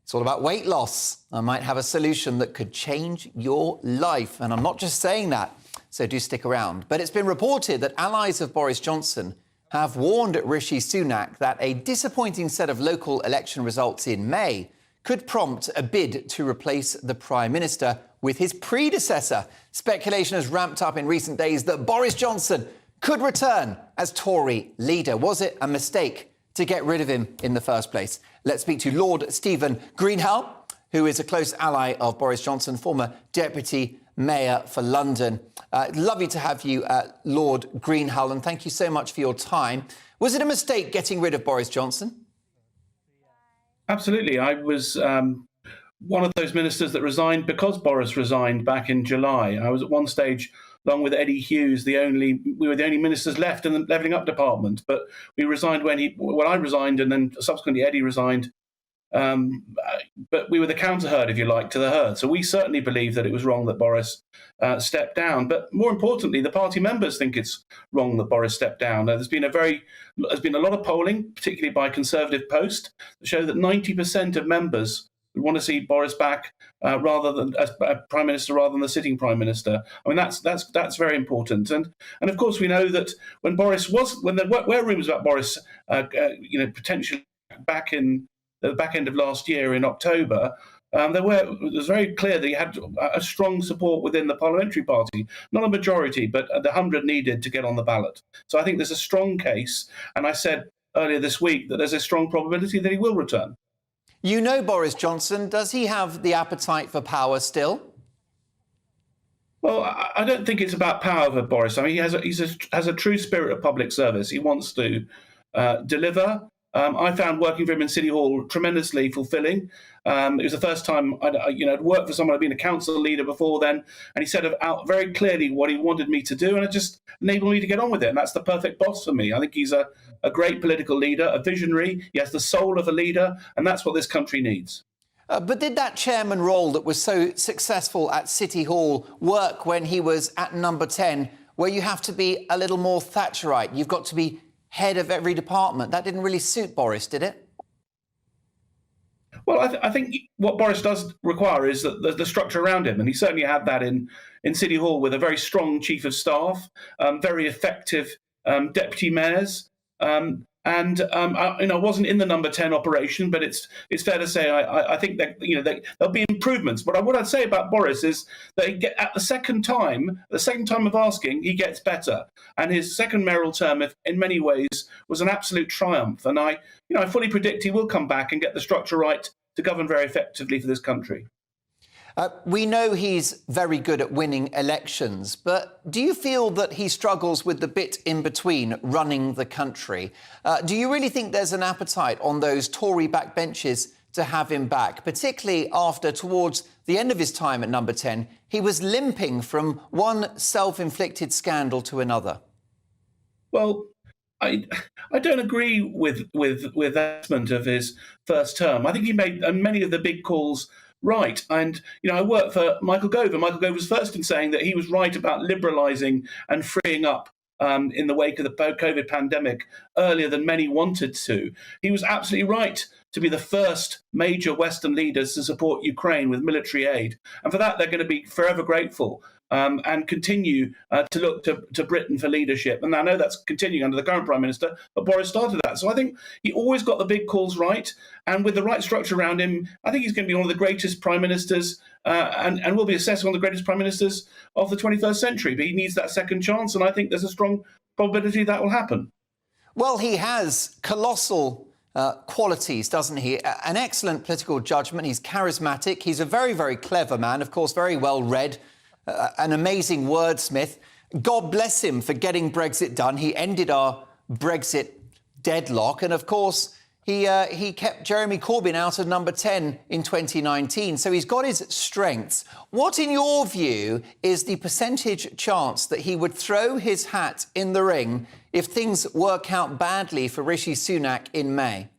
It's all about weight loss. I might have a solution that could change your life. And I'm not just saying that. so do stick around. But it's been reported that allies of Boris Johnson have warned Rishi Sunak that a disappointing set of local election results in May could prompt a bid to replace the Prime Minister with his predecessor. Speculation has ramped up in recent days that Boris Johnson could return as Tory leader. Was it a mistake to get rid of him in the first place? Let's speak to Lord Stephen Greenhalgh, who is a close ally of Boris Johnson, former Deputy Mayor for London. Lovely to have you, Lord Greenhalgh, and thank you so much for your time. Was it a mistake getting rid of Boris Johnson? Absolutely. I was one of those ministers that resigned because Boris resigned back in July. I was at one stage, along with Eddie Hughes, we were the only ministers left in the Levelling Up department. But we resigned when I resigned, and then subsequently Eddie resigned. But we were the counter-herd, if you like, to the herd. So we certainly believe that it was wrong that Boris stepped down. But more importantly, the party members think it's wrong that Boris stepped down. There's been a lot of polling, particularly by Conservative Post, that show that 90% of members want to see Boris back rather than as Prime Minister, rather than the sitting Prime Minister. I mean, that's very important. And of course, we know that when there were rumours about Boris, potentially back in the back end of last year in October, it was very clear that he had a strong support within the parliamentary party, not a majority, but the 100 needed to get on the ballot. So I think there's a strong case, and I said earlier this week that there's a strong probability that he will return. You know Boris Johnson. Does he have the appetite for power still? Well, I don't think it's about power for Boris. I mean, he has a true spirit of public service. He wants to deliver. I found working for him in City Hall tremendously fulfilling. It was the first time I'd worked for someone who'd been a council leader before then, and he said out very clearly what he wanted me to do, and it just enabled me to get on with it. And that's the perfect boss for me. I think he's a great political leader, a visionary. He has the soul of a leader, and that's what this country needs. But did that chairman role that was so successful at City Hall work when he was at number 10, where you have to be a little more Thatcherite? You've got to be head of every department. That didn't really suit Boris, did it? Well, I think what Boris does require is that the structure around him, and he certainly had that in City Hall with a very strong chief of staff, very effective deputy mayors, and I wasn't in the number 10 operation, but it's fair to say I think that there'll be improvements. But what I'd say about Boris is that at the second time of asking, he gets better, and his second mayoral term, in many ways, was an absolute triumph. And I fully predict he will come back and get the structure right to govern very effectively for this country. We know he's very good at winning elections, but do you feel that he struggles with the bit in between, running the country? Do you really think there's an appetite on those Tory backbenches to have him back, particularly after, towards the end of his time at number 10, he was limping from one self-inflicted scandal to another? Well, I don't agree with that assessment of his first term. I think he made many of the big calls right. And, I worked for Michael Gove, and Michael Gove was first in saying that he was right about liberalising and freeing up in the wake of the COVID pandemic earlier than many wanted to. He was absolutely right to be the first major Western leaders to support Ukraine with military aid. And for that, they're going to be forever grateful. And continue to look to Britain for leadership. And I know that's continuing under the current Prime Minister, but Boris started that. So I think he always got the big calls right. And with the right structure around him, I think he's going to be one of the greatest Prime Ministers and will be assessed one of the greatest Prime Ministers of the 21st century. But he needs that second chance, and I think there's a strong probability that will happen. Well, he has colossal qualities, doesn't he? An excellent political judgment. He's charismatic. He's a very, very clever man, of course, very well read. An amazing wordsmith. God bless him for getting Brexit done. He ended our Brexit deadlock. And, of course, he kept Jeremy Corbyn out of number 10 in 2019. So he's got his strengths. What, in your view, is the percentage chance that he would throw his hat in the ring if things work out badly for Rishi Sunak in May?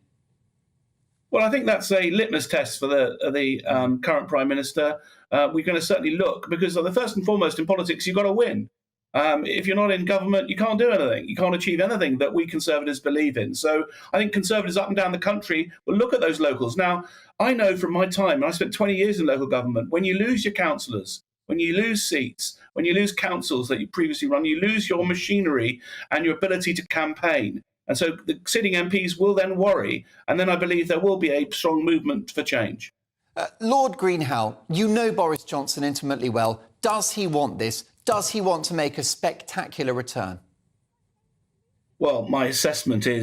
Well, I think that's a litmus test for the current Prime Minister. We're going to certainly look, because the first and foremost in politics, you've got to win. If you're not in government, you can't do anything. You can't achieve anything that we Conservatives believe in. So I think Conservatives up and down the country will look at those locals. Now, I know from my time, and I spent 20 years in local government, when you lose your councillors when you lose seats, when you lose councils that you previously run, you lose your machinery and your ability to campaign. And so the sitting MPs will then worry, and then I believe there will be a strong movement for change. Lord Greenhalgh, you know Boris Johnson intimately well. Does he want this? Does he want to make a spectacular return? Well, my assessment he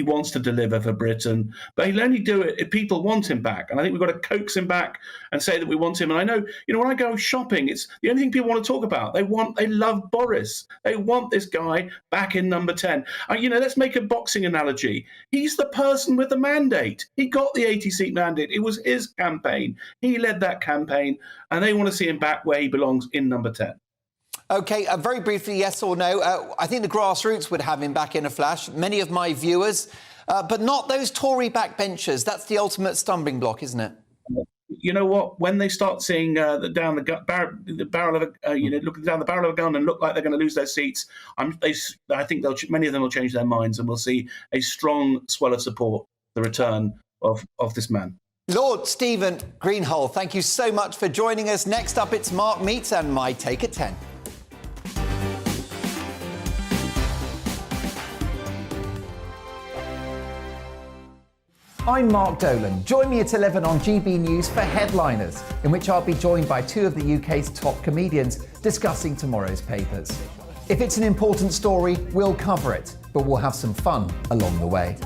wants to deliver for Britain, but he'll only do it if people want him back. And I think we've got to coax him back and say that we want him. And I know, when I go shopping, it's the only thing people want to talk about. They love Boris. They want this guy back in number 10. Let's make a boxing analogy. He's the person with the mandate. He got the 80-seat mandate. It was his campaign. He led that campaign, and they want to see him back where he belongs, in number 10. OK, very briefly, yes or no. I think the grassroots would have him back in a flash. Many of my viewers, but not those Tory backbenchers. That's the ultimate stumbling block, isn't it? You know what? When they start seeing looking down the barrel of a gun and look like they're going to lose their seats, I think many of them will change their minds, and we'll see a strong swell of support for the return of this man. Lord Stephen Greenhalgh, thank you so much for joining us. Next up, it's Mark Meets and My Take at 10. I'm Mark Dolan. Join me at 11 on GB News for Headliners, in which I'll be joined by two of the UK's top comedians discussing tomorrow's papers. If it's an important story, we'll cover it, but we'll have some fun along the way.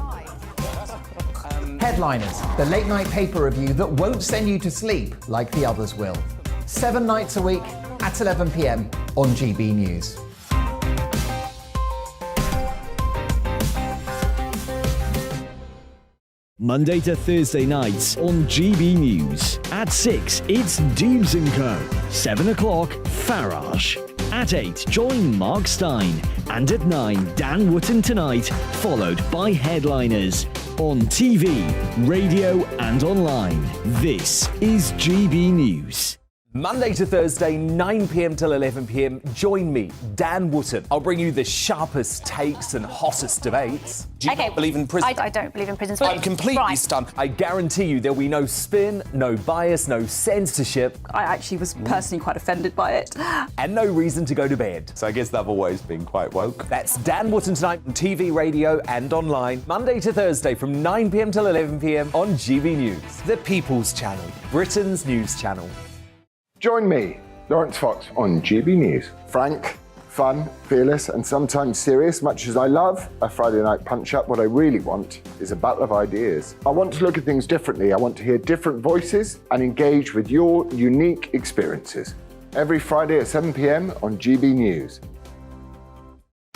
Headliners, the late-night paper review that won't send you to sleep like the others will. 7 nights a week at 11 p.m. on GB News. Monday to Thursday nights on GB News. At 6, it's Dubes & Co. 7 o'clock, Farage. At 8, join Mark Stein. And at 9, Dan Wootton Tonight, followed by Headliners. On TV, radio and online. This is GB News. Monday to Thursday, 9 p.m. till 11 p.m. Join me, Dan Wootton. I'll bring you the sharpest takes and hottest debates. Do you not believe in prisons? I don't believe in prisons. I'm completely stunned. I guarantee you there'll be no spin, no bias, no censorship. I actually was personally quite offended by it. And no reason to go to bed. So I guess they've always been quite woke. That's Dan Wootton Tonight on TV, radio and online. Monday to Thursday from 9 p.m. till 11 p.m. on GB News. The People's Channel, Britain's news channel. Join me, Lawrence Fox, on GB News. Frank, fun, fearless, and sometimes serious, much as I love a Friday night punch-up, what I really want is a battle of ideas. I want to look at things differently. I want to hear different voices and engage with your unique experiences. Every Friday at 7 p.m. on GB News.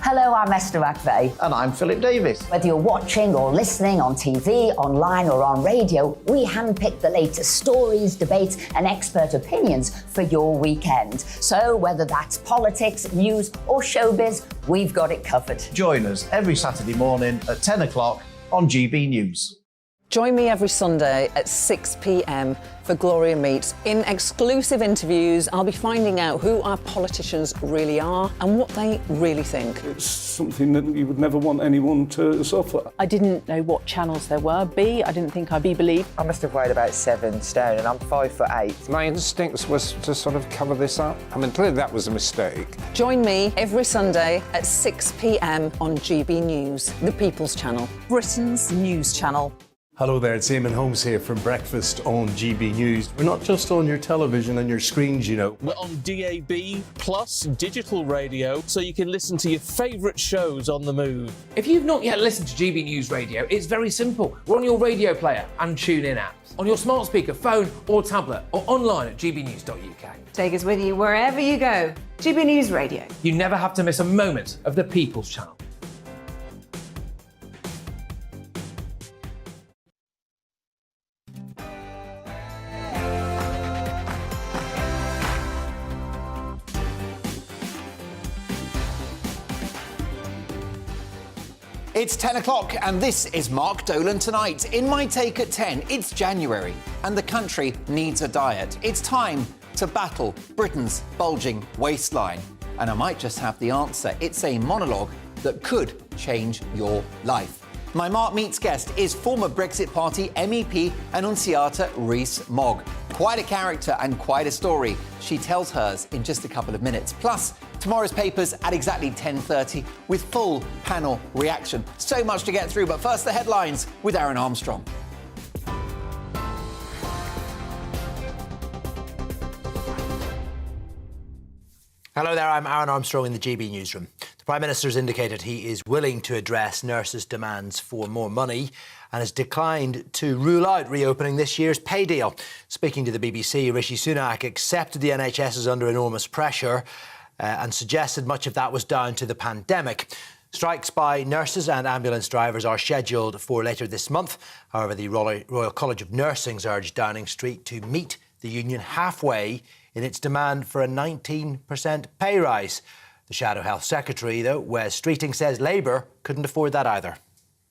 Hello, I'm Esther McVeigh. And I'm Philip Davis. Whether you're watching or listening on TV, online or on radio, we handpick the latest stories, debates and expert opinions for your weekend. So whether that's politics, news or showbiz, we've got it covered. Join us every Saturday morning at 10 o'clock on GB News. Join me every Sunday at 6 p.m. for Gloria Meets. In exclusive interviews, I'll be finding out who our politicians really are and what they really think. It's something that you would never want anyone to suffer. I didn't know what channels there were. B, I didn't think I'd be believed. I must have weighed about 7 stone and I'm 5'8". My instincts was to sort of cover this up. I mean, clearly that was a mistake. Join me every Sunday at 6 p.m. on GB News, the People's Channel, Britain's news channel. Hello there, it's Eamon Holmes here from Breakfast on GB News. We're not just on your television and your screens, you know. We're on DAB plus digital radio, so you can listen to your favourite shows on the move. If you've not yet listened to GB News Radio, it's very simple. We're on your radio player and TuneIn apps, on your smart speaker, phone or tablet, or online at gbnews.uk. Take us with you wherever you go. GB News Radio. You never have to miss a moment of the People's Channel. It's 10 o'clock and this is Mark Dolan Tonight. In my take at 10, it's January and the country needs a diet. It's time to battle Britain's bulging waistline. And I might just have the answer. It's a monologue that could change your life. My Mark Meets guest is former Brexit Party MEP Annucita Rees-Mogg. Quite a character and quite a story. She tells hers in just a couple of minutes. Plus, tomorrow's papers at exactly 10:30 with full panel reaction. So much to get through, but first the headlines with Aaron Armstrong. Hello there, I'm Aaron Armstrong in the GB newsroom. The Prime Minister has indicated he is willing to address nurses' demands for more money and has declined to rule out reopening this year's pay deal. Speaking to the BBC, Rishi Sunak accepted the NHS is under enormous pressure and suggested much of that was down to the pandemic. Strikes by nurses and ambulance drivers are scheduled for later this month. However, the Royal College of Nursing urged Downing Street to meet the union halfway in its demand for a 19% pay rise. The Shadow Health Secretary, though, Wes Streeting, says Labour couldn't afford that either.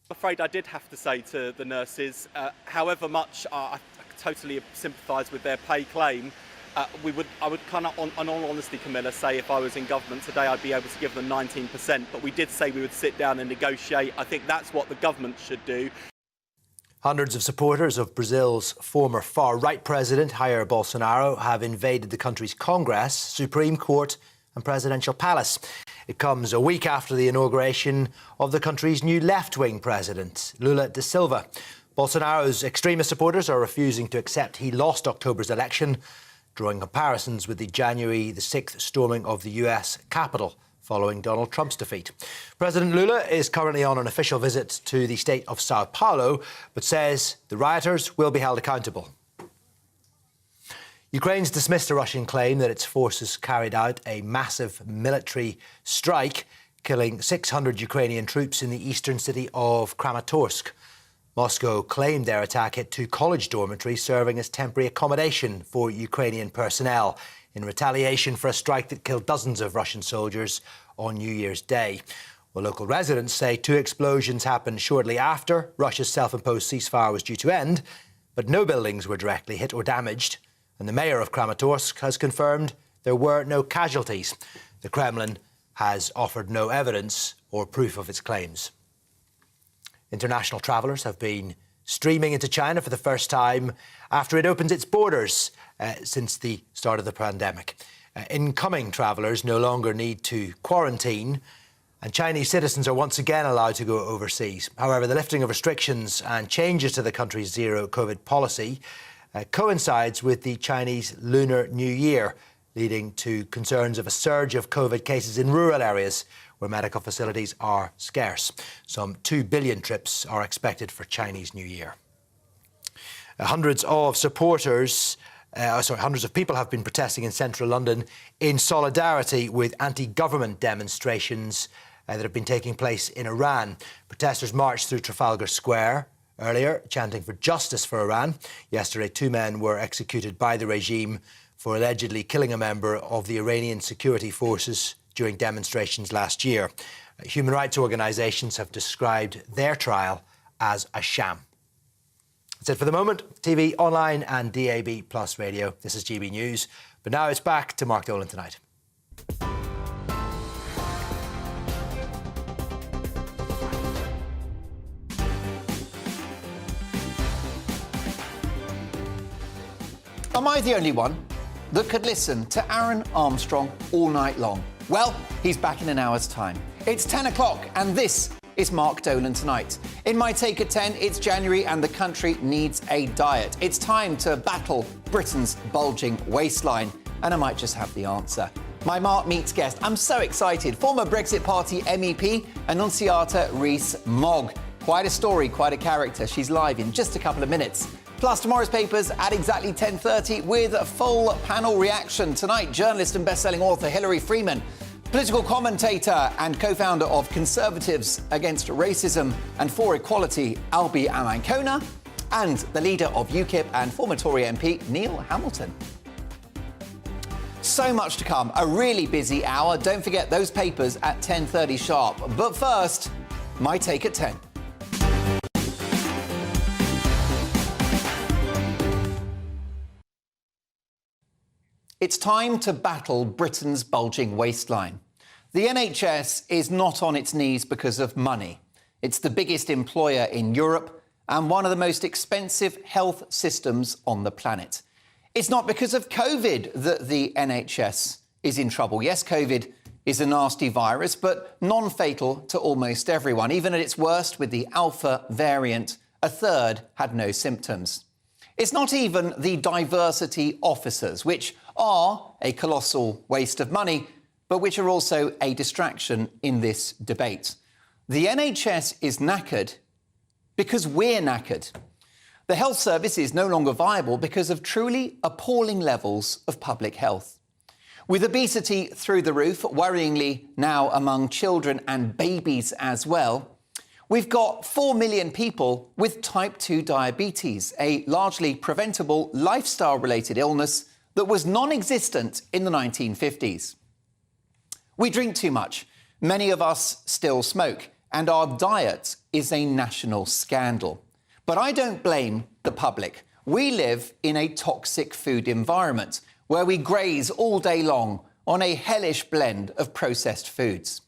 I'm afraid I did have to say to the nurses, however much I totally sympathise with their pay claim, I would kind of, on all honesty, Camilla, say if I was in government today, I'd be able to give them 19%. But we did say we would sit down and negotiate. I think that's what the government should do. Hundreds of supporters of Brazil's former far-right president, Jair Bolsonaro, have invaded the country's Congress, Supreme Court and presidential palace. It comes a week after the inauguration of the country's new left-wing president, Lula da Silva. Bolsonaro's extremist supporters are refusing to accept he lost October's election, drawing comparisons with the January the 6th storming of the US Capitol following Donald Trump's defeat. President Lula is currently on an official visit to the state of Sao Paulo, but says the rioters will be held accountable. Ukraine's dismissed a Russian claim that its forces carried out a massive military strike, killing 600 Ukrainian troops in the eastern city of Kramatorsk. Moscow claimed their attack hit 2 college dormitories serving as temporary accommodation for Ukrainian personnel in retaliation for a strike that killed dozens of Russian soldiers on New Year's Day. Well, local residents say 2 explosions happened shortly after Russia's self-imposed ceasefire was due to end, but no buildings were directly hit or damaged, and the mayor of Kramatorsk has confirmed there were no casualties. The Kremlin has offered no evidence or proof of its claims. International travellers have been streaming into China for the first time after it opens its borders since the start of the pandemic. Incoming travellers no longer need to quarantine, and Chinese citizens are once again allowed to go overseas. However, the lifting of restrictions and changes to the country's zero-COVID policy coincides with the Chinese Lunar New Year, leading to concerns of a surge of COVID cases in rural areas where medical facilities are scarce. Some 2 billion trips are expected for Chinese New Year. Hundreds of people have been protesting in central London in solidarity with anti-government demonstrations that have been taking place in Iran. Protesters marched through Trafalgar Square earlier, chanting for justice for Iran. Yesterday, 2 men were executed by the regime for allegedly killing a member of the Iranian security forces during demonstrations last year. Human rights organisations have described their trial as a sham. That's it for the moment. TV, online and DAB Plus radio. This is GB News. But now it's back to Mark Dolan tonight. Am I the only one that could listen to Aaron Armstrong all night long? Well, he's back in an hour's time. It's 10 o'clock and this is Mark Dolan Tonight. In my take at 10, it's January and the country needs a diet. It's time to battle Britain's bulging waistline, and I might just have the answer. My Mark Meets guest, I'm so excited, former Brexit Party MEP, Annucita Rees-Mogg. Quite a story, quite a character. She's live in just a couple of minutes. Plus, tomorrow's papers at exactly 10:30 with a full panel reaction. Tonight, journalist and best-selling author Hilary Freeman, political commentator and co-founder of Conservatives Against Racism and for Equality, Albi Amankona, and the leader of UKIP and former Tory MP, Neil Hamilton. So much to come. A really busy hour. Don't forget those papers at 10:30 sharp. But first, my take at 10. It's time to battle Britain's bulging waistline. The NHS is not on its knees because of money. It's the biggest employer in Europe and one of the most expensive health systems on the planet. It's not because of COVID that the NHS is in trouble. Yes, COVID is a nasty virus, but non-fatal to almost everyone. Even at its worst, with the Alpha variant, a third had no symptoms. It's not even the diversity officers, which are a colossal waste of money, but which are also a distraction in this debate. The NHS is knackered because we're knackered. The health service is no longer viable because of truly appalling levels of public health. With obesity through the roof, worryingly now among children and babies as well, we've got 4 million people with type 2 diabetes, a largely preventable lifestyle-related illness that was non-existent in the 1950s. We drink too much. Many of us still smoke, and our diet is a national scandal. But I don't blame the public. We live in a toxic food environment where we graze all day long on a hellish blend of processed foods.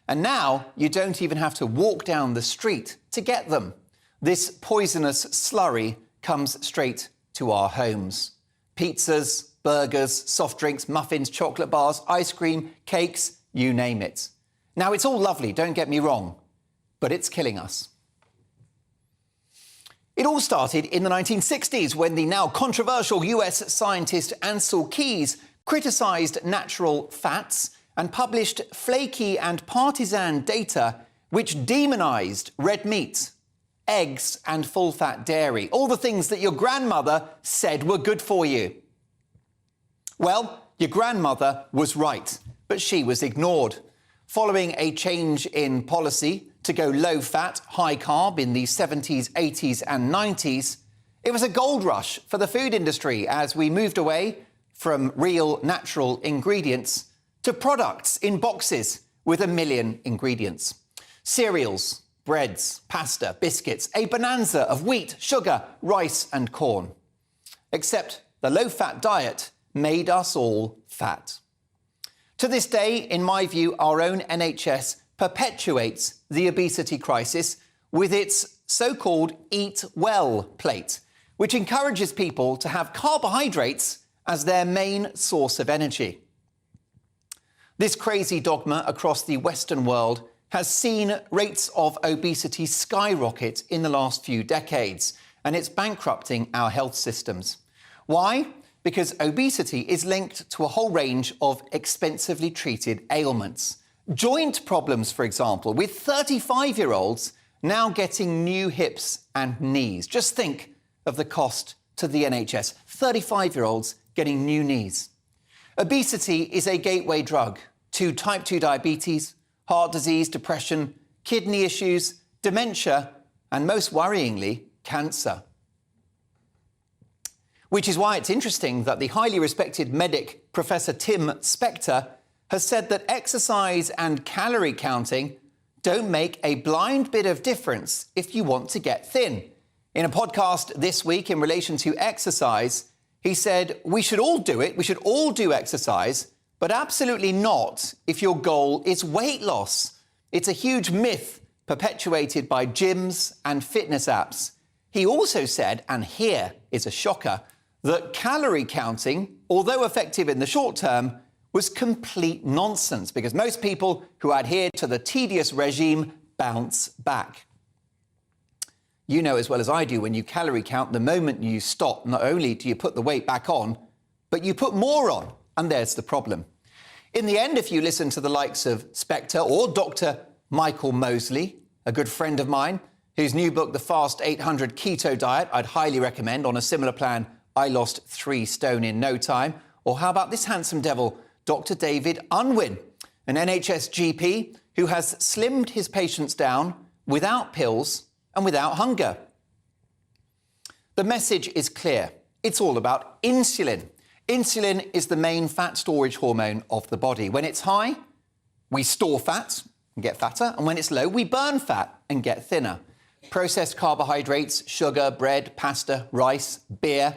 And now you don't even have to walk down the street to get them. This poisonous slurry comes straight to our homes. Pizzas, burgers, soft drinks, muffins, chocolate bars, ice cream, cakes, you name it. Now, it's all lovely, don't get me wrong, but it's killing us. It all started in the 1960s when the now controversial US scientist Ancel Keys criticised natural fats and published flaky and partisan data which demonised red meat, eggs and full-fat dairy, all the things that your grandmother said were good for you. Well, your grandmother was right, but she was ignored. Following a change in policy to go low-fat, high-carb in the 70s, 80s and 90s, it was a gold rush for the food industry as we moved away from real, natural ingredients to products in boxes with 1 million ingredients. Cereals, breads, pasta, biscuits, a bonanza of wheat, sugar, rice and corn. Except the low-fat diet made us all fat. To this day, in my view, our own NHS perpetuates the obesity crisis with its so-called Eat Well plate, which encourages people to have carbohydrates as their main source of energy. This crazy dogma across the Western world has seen rates of obesity skyrocket in the last few decades, and it's bankrupting our health systems. Why? Because obesity is linked to a whole range of expensively treated ailments. Joint problems, for example, with 35-year-olds now getting new hips and knees. Just think of the cost to the NHS. 35-year-olds getting new knees. Obesity is a gateway drug to type 2 diabetes, heart disease, depression, kidney issues, dementia, and most worryingly, cancer. Which is why it's interesting that the highly respected medic, Professor Tim Spector, has said that exercise and calorie counting don't make a blind bit of difference if you want to get thin. In a podcast this week in relation to exercise, he said, we should all do it, we should all do exercise, but absolutely not if your goal is weight loss. It's a huge myth perpetuated by gyms and fitness apps. He also said, and here is a shocker, that calorie counting, although effective in the short term, was complete nonsense because most people who adhere to the tedious regime bounce back. You know as well as I do, when you calorie count, the moment you stop, not only do you put the weight back on, but you put more on, and there's the problem. In the end, if you listen to the likes of Spector or Dr. Michael Mosley, a good friend of mine, whose new book, The Fast 800 Keto Diet, I'd highly recommend. On a similar plan, I lost 3 stone in no time. Or how about this handsome devil, Dr. David Unwin, an NHS GP who has slimmed his patients down without pills and without hunger. The message is clear. It's all about insulin. Insulin is the main fat storage hormone of the body. When it's high, we store fat and get fatter, and when it's low, we burn fat and get thinner. Processed carbohydrates, sugar, bread, pasta, rice, beer,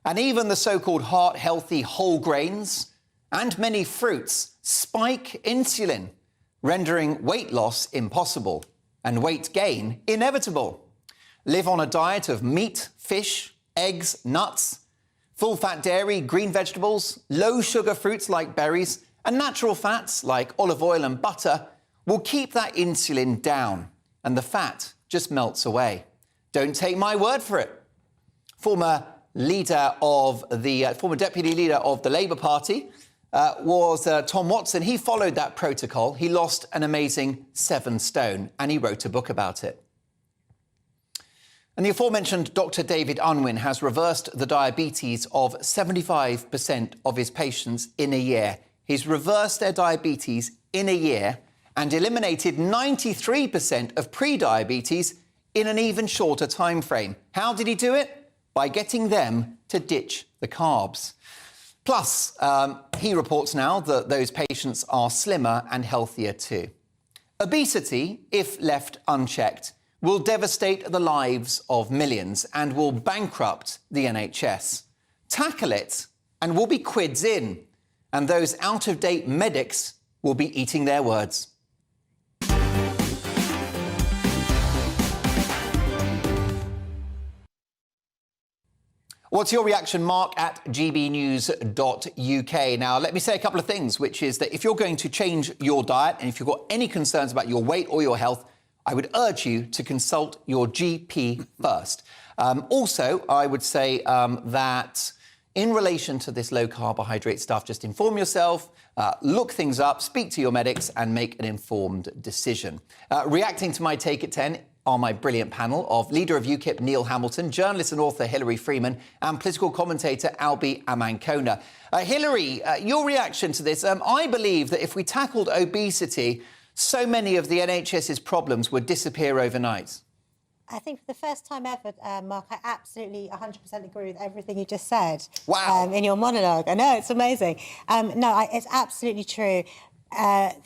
and even the so-called heart-healthy whole grains and many fruits spike insulin, rendering weight loss impossible and weight gain inevitable. Live on a diet of meat, fish, eggs, nuts. Full-fat dairy, green vegetables, low-sugar fruits like berries, and natural fats like olive oil and butter will keep that insulin down, and the fat just melts away. Don't take my word for it. Former deputy leader of the Labour Party was Tom Watson. He followed that protocol. He lost an amazing 7 stone, and he wrote a book about it. And the aforementioned Dr. David Unwin has reversed the diabetes of 75% of his patients in a year. He's reversed their diabetes in a year and eliminated 93% of pre-diabetes in an even shorter time frame. How did he do it? By getting them to ditch the carbs. Plus, he reports now that those patients are slimmer and healthier too. Obesity, if left unchecked, will devastate the lives of millions and will bankrupt the NHS. Tackle it and we'll be quids in, and those out-of-date medics will be eating their words. What's your reaction, Mark, at gbnews.uk? Now, let me say a couple of things, which is that if you're going to change your diet and if you've got any concerns about your weight or your health, I would urge you to consult your GP first. Also, I would say that in relation to this low-carbohydrate stuff, just inform yourself, look things up, speak to your medics and make an informed decision. Reacting to my Take at 10 are my brilliant panel of leader of UKIP, Neil Hamilton, journalist and author Hilary Freeman and political commentator Albi Amankona. Hilary, your reaction to this? I believe that if we tackled obesity, so many of the NHS's problems would disappear overnight. I think for the first time ever, Mark, I absolutely 100% agree with everything you just said. Wow. In your monologue. I know, it's amazing. It's absolutely true.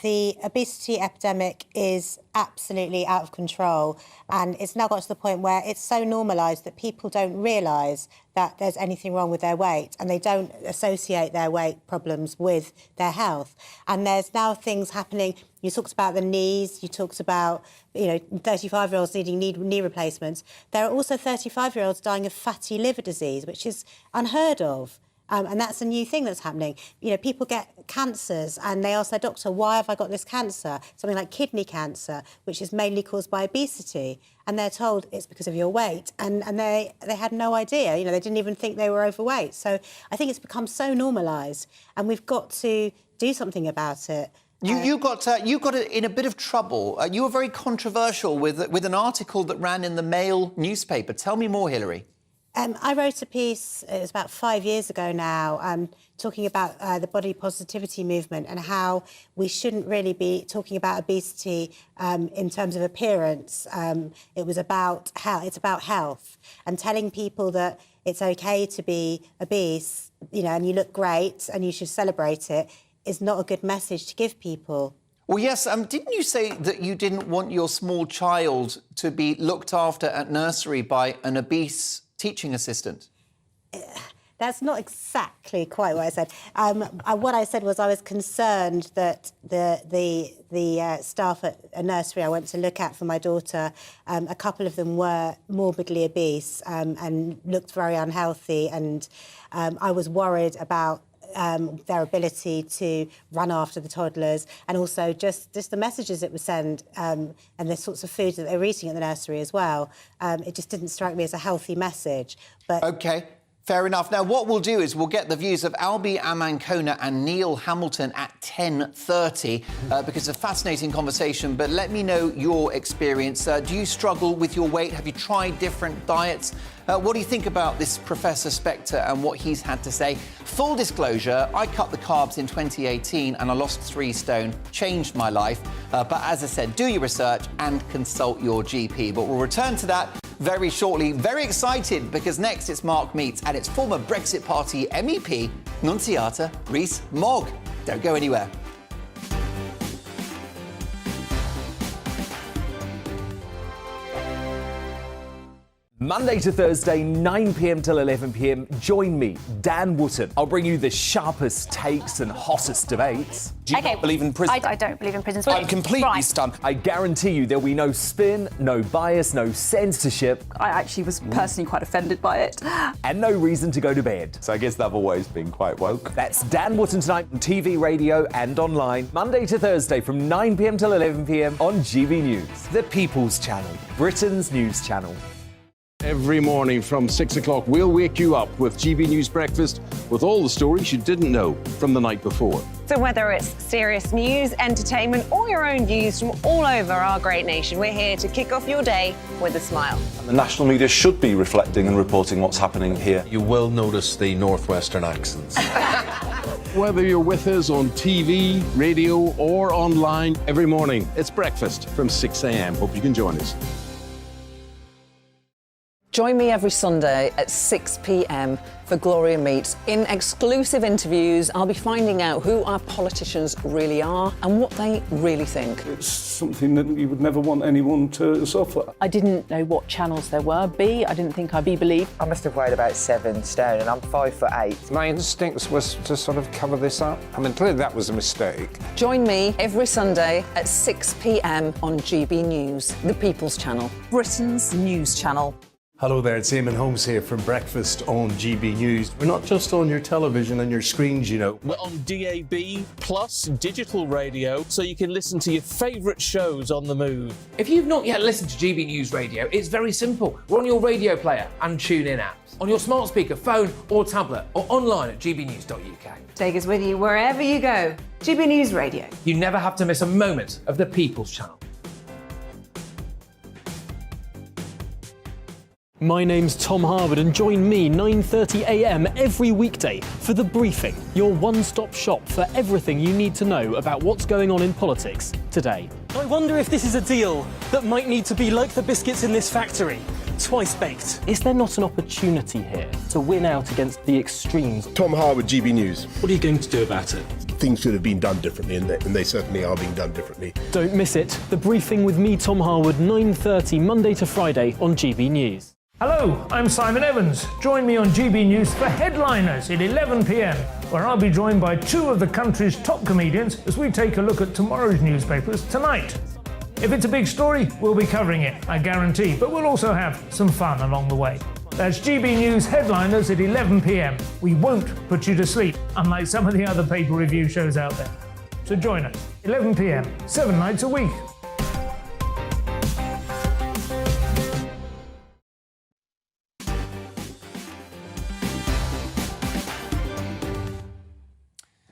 The obesity epidemic is absolutely out of control, and it's now got to the point where it's so normalised that people don't realise that there's anything wrong with their weight, and they don't associate their weight problems with their health. And there's now things happening. You talked about the knees, you talked about 35-year-olds needing knee replacements. There are also 35-year-olds dying of fatty liver disease, which is unheard of. And that's a new thing that's happening. People get cancers and they ask their doctor, why have I got this cancer? Something like kidney cancer, which is mainly caused by obesity. And they're told it's because of your weight. And they had no idea. They didn't even think they were overweight. So I think it's become so normalised and we've got to do something about it. You got in a bit of trouble. You were very controversial with an article that ran in the Mail newspaper. Tell me more, Hilary. I wrote a piece, it was about 5 years ago now, talking about the body positivity movement and how we shouldn't really be talking about obesity in terms of appearance. It was about health. It's about health and telling people that it's OK to be obese, and you look great and you should celebrate it is not a good message to give people. Well, yes, didn't you say that you didn't want your small child to be looked after at nursery by an obese teaching assistant? That's not exactly quite what I said. What I said was I was concerned that the staff at a nursery I went to look at for my daughter, a couple of them were morbidly obese and looked very unhealthy, and I was worried about their ability to run after the toddlers, and also just the messages it would send and the sorts of food that they were eating at the nursery as well. It just didn't strike me as a healthy message. But OK, fair enough. Now, what we'll do is we'll get the views of Albi Amankona and Neil Hamilton at 10:30 because it's a fascinating conversation. But let me know your experience. Do you struggle with your weight? Have you tried different diets? What do you think about this Professor Spector and what he's had to say? Full disclosure, I cut the carbs in 2018 and I lost 3 stone, changed my life. But as I said, do your research and consult your GP. But we'll return to that very shortly. Very excited because next it's Mark Meets and it's former Brexit Party MEP, Annucita Rees-Mogg. Don't go anywhere. Monday to Thursday, 9 p.m. till 11 p.m. Join me, Dan Wootton. I'll bring you the sharpest takes and hottest debates. Do you not believe in prison? I don't believe in prison. I'm completely stunned. I guarantee you there'll be no spin, no bias, no censorship. I actually was personally quite offended by it. And no reason to go to bed. So I guess they've always been quite woke. That's Dan Wootton tonight on TV, radio and online. Monday to Thursday from 9 p.m. till 11 p.m. on GB News. The People's Channel, Britain's news channel. Every morning from 6 o'clock, we'll wake you up with GB News Breakfast with all the stories you didn't know from the night before. So whether it's serious news, entertainment, or your own views from all over our great nation, we're here to kick off your day with a smile. The national media should be reflecting and reporting what's happening here. You will notice the northwestern accents. Whether you're with us on TV, radio, or online, every morning, it's breakfast from 6 a.m. Hope you can join us. Join me every Sunday at 6 p.m. for Gloria Meets. In exclusive interviews, I'll be finding out who our politicians really are and what they really think. It's something that you would never want anyone to suffer. I didn't know what channels there were. B, I didn't think I'd be believed. I must have weighed about 7 stone and I'm 5'8". My instincts was to sort of cover this up. I mean, clearly that was a mistake. Join me every Sunday at 6 p.m. on GB News, the People's Channel, Britain's news channel. Hello there, it's Eamon Holmes here from Breakfast on GB News. We're not just on your television and your screens, you know. We're on DAB plus digital radio, so you can listen to your favourite shows on the move. If you've not yet listened to GB News Radio, it's very simple. We're on your radio player and TuneIn apps, on your smart speaker, phone or tablet, or online at gbnews.uk. Take us with you wherever you go. GB News Radio. You never have to miss a moment of the People's Channel. My name's Tom Harwood and join me 9:30 a.m. every weekday for The Briefing, your one-stop shop for everything you need to know about what's going on in politics today. I wonder if this is a deal that might need to be like the biscuits in this factory, twice baked. Is there not an opportunity here to win out against the extremes? Tom Harwood, GB News. What are you going to do about it? Things should have been done differently, and they certainly are being done differently. Don't miss it. The Briefing with me, Tom Harwood, 9:30 Monday to Friday on GB News. Hello, I'm Simon Evans. Join me on GB News for Headliners at 11 p.m, where I'll be joined by two of the country's top comedians as we take a look at tomorrow's newspapers tonight. If it's a big story, we'll be covering it, I guarantee, but we'll also have some fun along the way. That's GB News Headliners at 11 p.m. We won't put you to sleep, unlike some of the other pay-per-review shows out there. So join us, 11 p.m, 7 nights a week.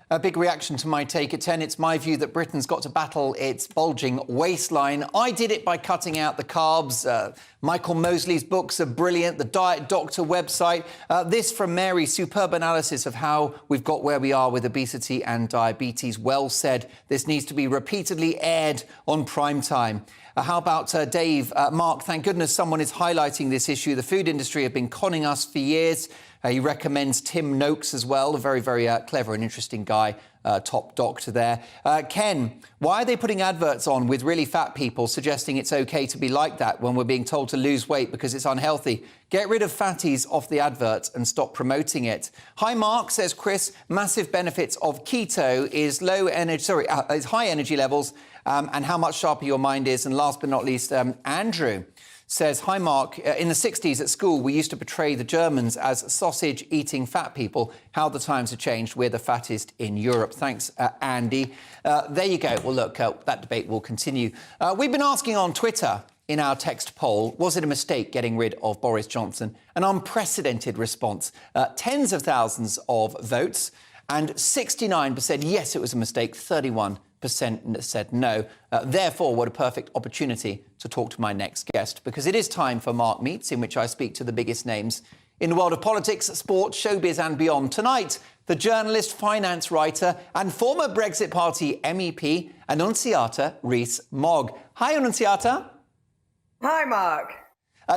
A big reaction to my take at 10. It's my view that Britain's got to battle its bulging waistline. I did it by cutting out the carbs. Michael Mosley's books are brilliant. The Diet Doctor website. This from Mary, superb analysis of how we've got where we are with obesity and diabetes. Well said. This needs to be repeatedly aired on prime time. How about Dave? Mark, thank goodness someone is highlighting this issue. The food industry have been conning us for years. He recommends Tim Noakes as well, a very, very clever and interesting guy, top doctor there. Ken, why are they putting adverts on with really fat people suggesting it's OK to be like that when we're being told to lose weight because it's unhealthy? Get rid of fatties off the advert and stop promoting it. Hi, Mark, says Chris. Massive benefits of keto is is high energy levels and how much sharper your mind is. And last but not least, Andrew says, hi, Mark. In the 60s at school, we used to portray the Germans as sausage-eating fat people. How the times have changed. We're the fattest in Europe. Thanks, Andy. There you go. Well, look, that debate will continue. We've been asking on Twitter in our text poll, was it a mistake getting rid of Boris Johnson? An unprecedented response. Tens of thousands of votes and 69% said yes, it was a mistake. 31% said no. Therefore, what a perfect opportunity to talk to my next guest, because it is time for Mark Meets, in which I speak to the biggest names in the world of politics, sport, showbiz and beyond. Tonight, the journalist, finance writer and former Brexit Party MEP, Annucita Rees-Mogg. Hi, Annucita. Hi, Mark.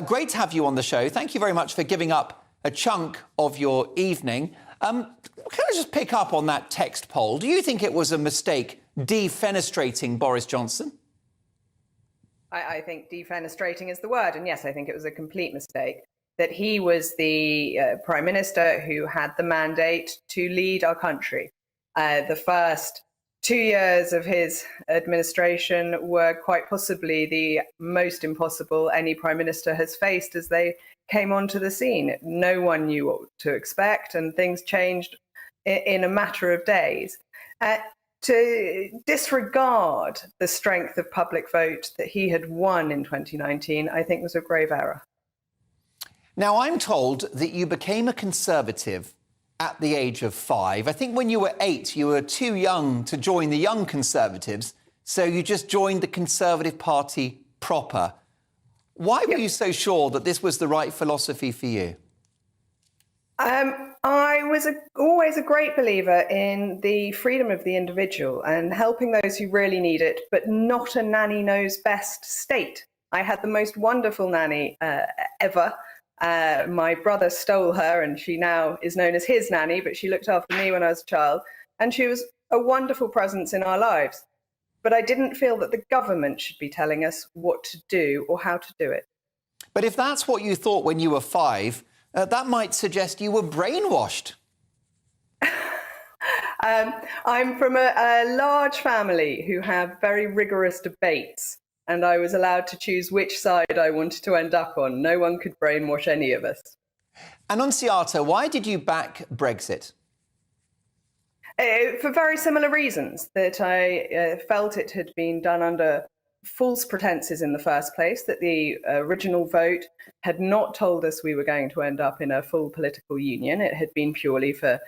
Great to have you on the show. Thank you very much for giving up a chunk of your evening. Can I just pick up on that text poll? Do you think it was a mistake defenestrating Boris Johnson? I think defenestrating is the word. And yes, I think it was a complete mistake that he was the Prime Minister who had the mandate to lead our country. The first 2 years of his administration were quite possibly the most impossible any Prime Minister has faced as they came onto the scene. No one knew what to expect, and things changed in a matter of days. To disregard the strength of public vote that he had won in 2019, I think was a grave error. Now, I'm told that you became a Conservative at the age of 5. I think when you were 8, you were too young to join the Young Conservatives, so you just joined the Conservative Party proper. Why were you so sure that this was the right philosophy for you? I was always a great believer in the freedom of the individual and helping those who really need it, but not a nanny knows best state. I had the most wonderful nanny ever. My brother stole her and she now is known as his nanny, but she looked after me when I was a child, and she was a wonderful presence in our lives. But I didn't feel that the government should be telling us what to do or how to do it. But if that's what you thought when you were 5, that might suggest you were brainwashed. I'm from a large family who have very rigorous debates, and I was allowed to choose which side I wanted to end up on. No one could brainwash any of us. Annucita, why did you back Brexit? For very similar reasons, that I felt it had been done under false pretenses in the first place, that the original vote had not told us we were going to end up in a full political union. It had been purely for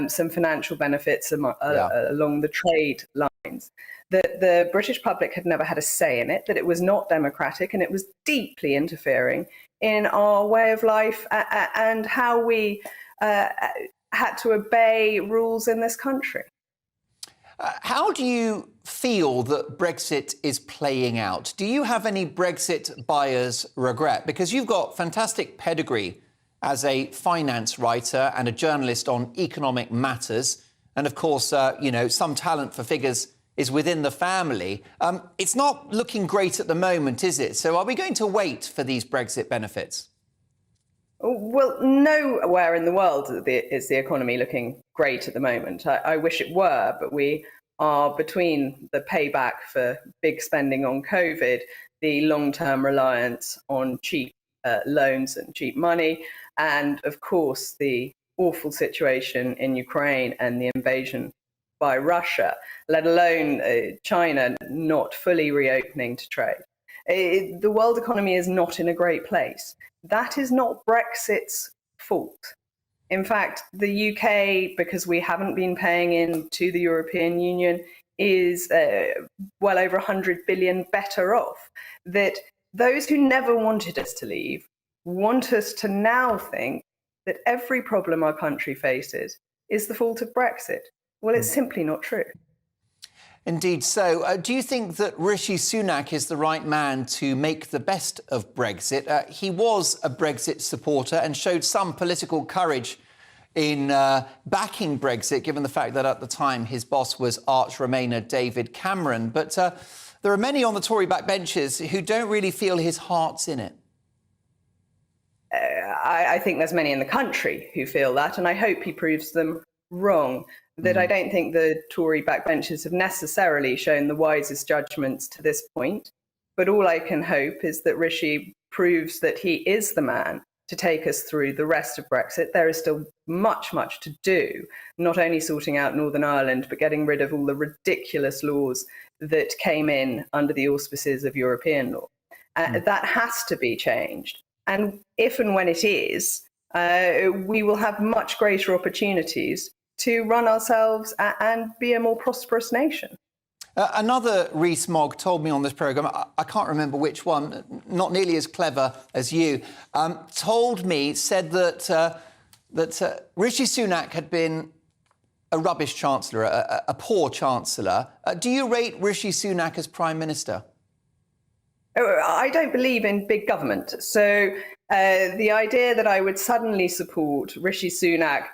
some financial benefits along the trade lines. That the British public had never had a say in it, that it was not democratic, and it was deeply interfering in our way of life and how we had to obey rules in this country. How do you feel that Brexit is playing out? Do you have any Brexit buyer's regret? Because you've got fantastic pedigree as a finance writer and a journalist on economic matters. And of course, you know, some talent for figures is within the family. It's not looking great at the moment, is it? So are we going to wait for these Brexit benefits? Well, nowhere in the world is the economy looking great at the moment. I wish it were, but we are between the payback for big spending on COVID, the long-term reliance on cheap loans and cheap money, and of course the awful situation in Ukraine and the invasion by Russia, let alone China not fully reopening to trade. The world economy is not in a great place. That is not Brexit's fault. In fact, the UK, because we haven't been paying in to the European Union, is well over 100 billion better off. That those who never wanted us to leave want us to now think that every problem our country faces is the fault of Brexit. Well, it's simply not true. Indeed so. Do you think that Rishi Sunak is the right man to make the best of Brexit? He was a Brexit supporter and showed some political courage in backing Brexit, given the fact that at the time his boss was arch Remainer David Cameron. But there are many on the Tory backbenches who don't really feel his heart's in it. I think there's many in the country who feel that, and I hope he proves them wrong. That I don't think the Tory backbenchers have necessarily shown the wisest judgments to this point. But all I can hope is that Rishi proves that he is the man to take us through the rest of Brexit. There is still much, much to do, not only sorting out Northern Ireland, but getting rid of all the ridiculous laws that came in under the auspices of European law. That has to be changed. And if and when it is, we will have much greater opportunities to run ourselves and be a more prosperous nation. Another Rees-Mogg told me on this programme, I can't remember which one, not nearly as clever as you, said that Rishi Sunak had been a rubbish chancellor, a poor chancellor. Do you rate Rishi Sunak as Prime Minister? I don't believe in big government. So the idea that I would suddenly support Rishi Sunak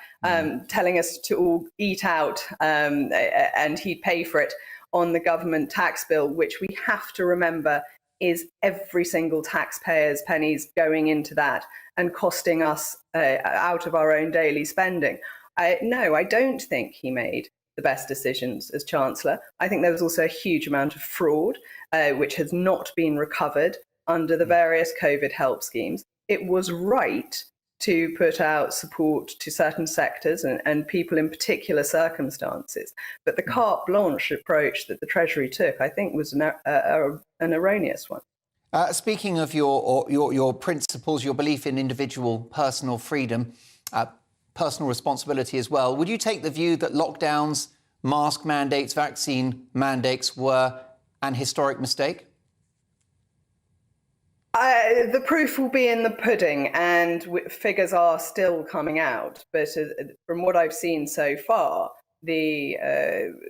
telling us to all eat out and he'd pay for it on the government tax bill, which we have to remember is every single taxpayer's pennies going into that and costing us out of our own daily spending. No, I don't think he made the best decisions as Chancellor. I think there was also a huge amount of fraud, which has not been recovered under the various COVID help schemes. It was right to put out support to certain sectors and people in particular circumstances. But the carte blanche approach that the Treasury took, I think, was an erroneous one. Speaking of your principles, your belief in individual personal freedom, personal responsibility as well, would you take the view that lockdowns, mask mandates, vaccine mandates were an historic mistake? The proof will be in the pudding, and figures are still coming out. But from what I've seen so far, the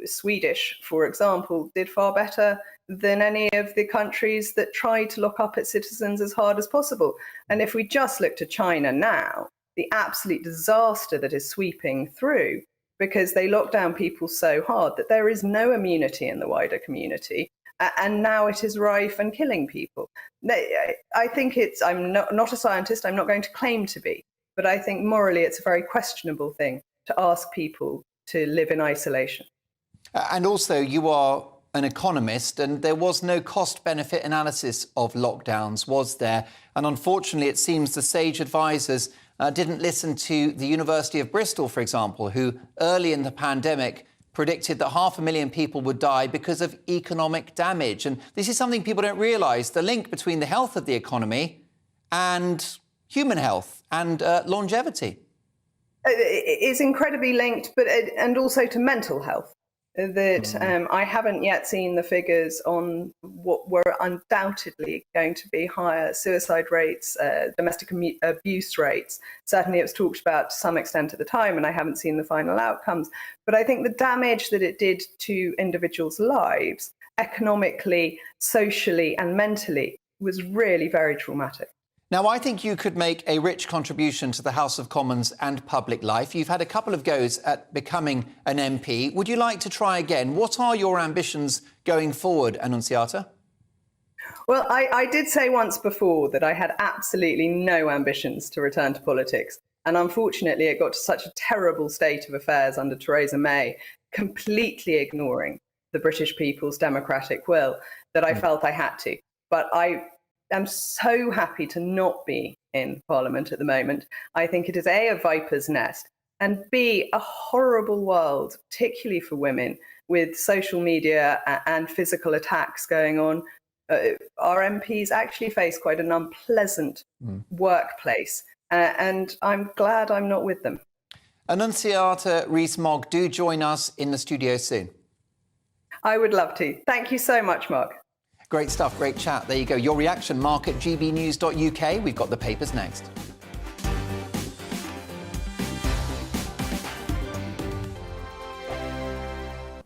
Swedish, for example, did far better than any of the countries that tried to lock up its citizens as hard as possible. And if we just look to China now, the absolute disaster that is sweeping through, because they lock down people so hard that there is no immunity in the wider community. And now it is rife and killing people. I think I'm not a scientist, I'm not going to claim to be, but I think morally it's a very questionable thing to ask people to live in isolation. And also, you are an economist, and there was no cost-benefit analysis of lockdowns, was there? And unfortunately, it seems the sage advisors didn't listen to the University of Bristol, for example, who early in the pandemic predicted that 500,000 people would die because of economic damage. And this is something people don't realise, the link between the health of the economy and human health and longevity. It is incredibly linked, and also to mental health. I haven't yet seen the figures on what were undoubtedly going to be higher suicide rates, domestic abuse rates. Certainly it was talked about to some extent at the time, and I haven't seen the final outcomes. But I think the damage that it did to individuals' lives, economically, socially, and mentally, was really very traumatic. Now, I think you could make a rich contribution to the House of Commons and public life. You've had a couple of goes at becoming an MP. Would you like to try again? What are your ambitions going forward, Annucita? Well, I did say once before that I had absolutely no ambitions to return to politics. And unfortunately, it got to such a terrible state of affairs under Theresa May, completely ignoring the British people's democratic will, that I felt I had to. But I'm so happy to not be in Parliament at the moment. I think it is A, a viper's nest, and B, a horrible world, particularly for women, with social media and physical attacks going on. Our MPs actually face quite an unpleasant workplace, and I'm glad I'm not with them. Annucita Rees-Mogg, do join us in the studio soon. I would love to. Thank you so much, Mark. Great stuff, great chat. There you go. Your reaction, Mark at gbnews.uk. We've got the papers next.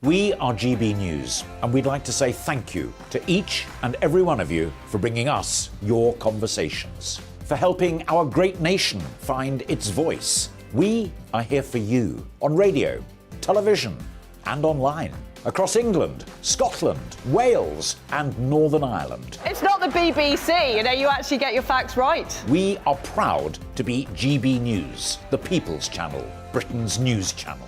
We are GB News, and we'd like to say thank you to each and every one of you for bringing us your conversations, for helping our great nation find its voice. We are here for you on radio, television, and online. Across England, Scotland, Wales and Northern Ireland. It's not the BBC, you actually get your facts right. We are proud to be GB News, the People's Channel, Britain's news channel.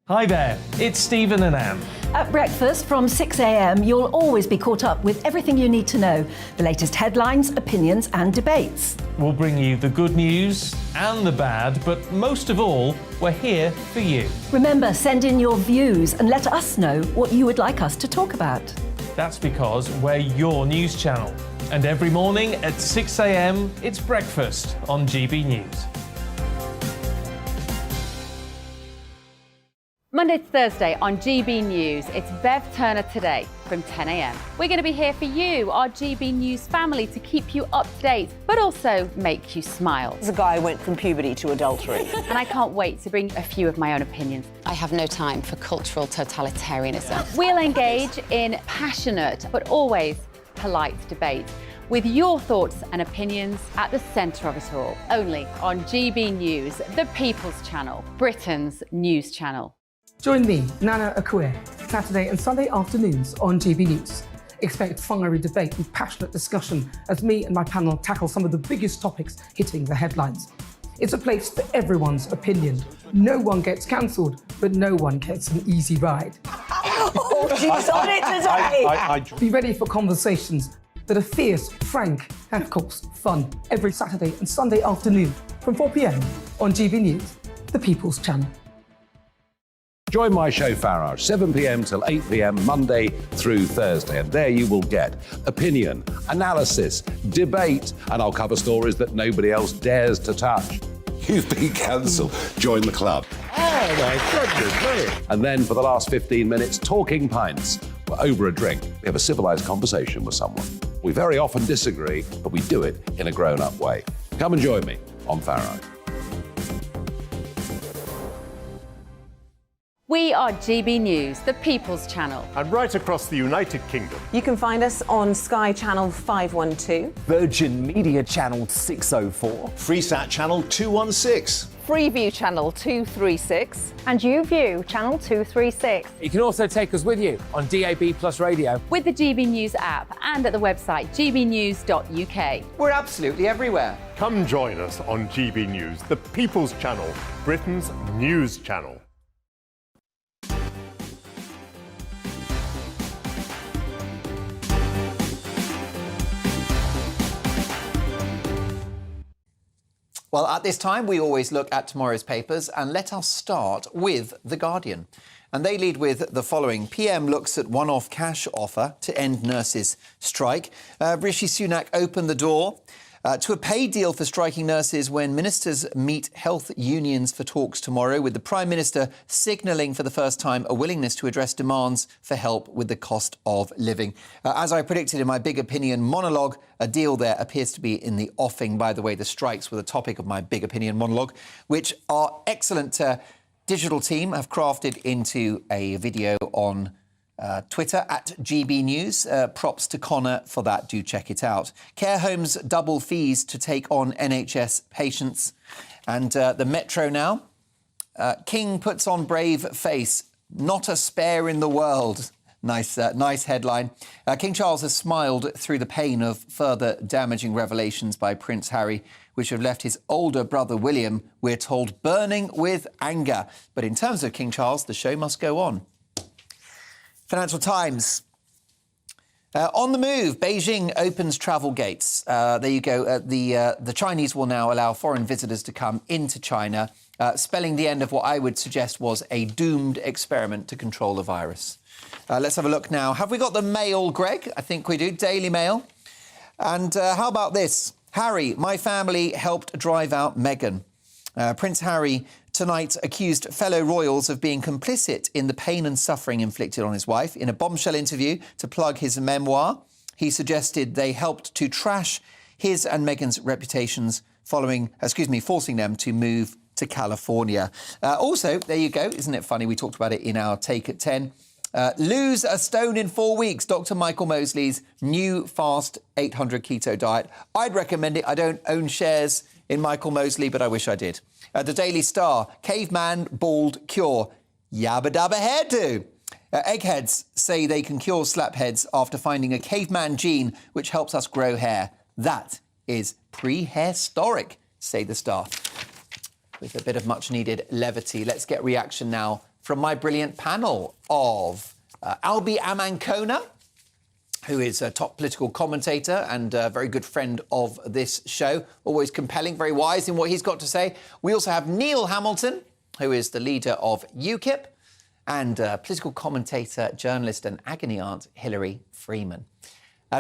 Hi there, it's Stephen and Anne. At breakfast from 6 a.m, you'll always be caught up with everything you need to know, the latest headlines, opinions and debates. We'll bring you the good news and the bad, but most of all, we're here for you. Remember, send in your views and let us know what you would like us to talk about. That's because we're your news channel. And every morning at 6 a.m, it's breakfast on GB News. Monday to Thursday on GB News, it's Bev Turner Today from 10 a.m. We're going to be here for you, our GB News family, to keep you up to date, but also make you smile. The guy went from puberty to adultery. And I can't wait to bring a few of my own opinions. I have no time for cultural totalitarianism. We'll engage in passionate, but always polite debate, with your thoughts and opinions at the centre of it all. Only on GB News, the People's Channel, Britain's news channel. Join me, Nana Akue, Saturday and Sunday afternoons on GB News. Expect fiery debate and passionate discussion as me and my panel tackle some of the biggest topics hitting the headlines. It's a place for everyone's opinion. No one gets cancelled, but no one gets an easy ride. Oh, she's on it today! Be ready for conversations that are fierce, frank, and of course, fun. Every Saturday and Sunday afternoon from 4 p.m. on GB News, the People's Channel. Join my show Farage, 7 p.m. till 8 p.m. Monday through Thursday, and there you will get opinion, analysis, debate, and I'll cover stories that nobody else dares to touch. You've been cancelled. Join the club. Oh my goodness me. And then for the last 15 minutes, talking pints. We're over a drink. We have a civilised conversation with someone. We very often disagree, but we do it in a grown-up way. Come and join me on Farage. We are GB News, the People's Channel. And right across the United Kingdom. You can find us on Sky Channel 512, Virgin Media Channel 604, Freesat Channel 216, Freeview Channel 236, and YouView Channel 236. You can also take us with you on DAB Plus Radio, with the GB News app and at the website gbnews.uk. We're absolutely everywhere. Come join us on GB News, the People's Channel, Britain's news channel. Well, at this time, we always look at tomorrow's papers, and let us start with The Guardian. And they lead with the following. PM looks at one-off cash offer to end nurses' strike. Rishi Sunak opened the door to a pay deal for striking nurses when ministers meet health unions for talks tomorrow, with the Prime Minister signalling for the first time a willingness to address demands for help with the cost of living. As I predicted in my Big Opinion monologue, a deal there appears to be in the offing. By the way, the strikes were the topic of my Big Opinion monologue, which our excellent digital team have crafted into a video on Twitter at GB News. Props to Connor for that. Do check it out. Care homes double fees to take on NHS patients. And the Metro now. King puts on brave face. Not a spare in the world. Nice headline. King Charles has smiled through the pain of further damaging revelations by Prince Harry, which have left his older brother William, we're told, burning with anger. But in terms of King Charles, the show must go on. Financial Times. On the move, Beijing opens travel gates. There you go. The Chinese will now allow foreign visitors to come into China, spelling the end of what I would suggest was a doomed experiment to control the virus. Let's have a look now. Have we got the Mail, Greg? I think we do. Daily Mail. And how about this? Harry, my family helped drive out Meghan. Prince Harry tonight accused fellow royals of being complicit in the pain and suffering inflicted on his wife. In a bombshell interview to plug his memoir, he suggested they helped to trash his and Meghan's reputations forcing them to move to California. Also, there you go. Isn't it funny? We talked about it in our Take at 10. Lose a stone in 4 weeks. Dr. Michael Mosley's new fast 800 keto diet. I'd recommend it. I don't own shares in Michael Mosley, but I wish I did. The Daily Star, caveman bald cure. Yabba dabba hairdo. Eggheads say they can cure slapheads after finding a caveman gene which helps us grow hair. That is prehistoric, say the Star. With a bit of much-needed levity, let's get reaction now from my brilliant panel of Albi Amankona, who is a top political commentator and a very good friend of this show. Always compelling, very wise in what he's got to say. We also have Neil Hamilton, who is the leader of UKIP, and political commentator, journalist and agony aunt Hilary Freeman.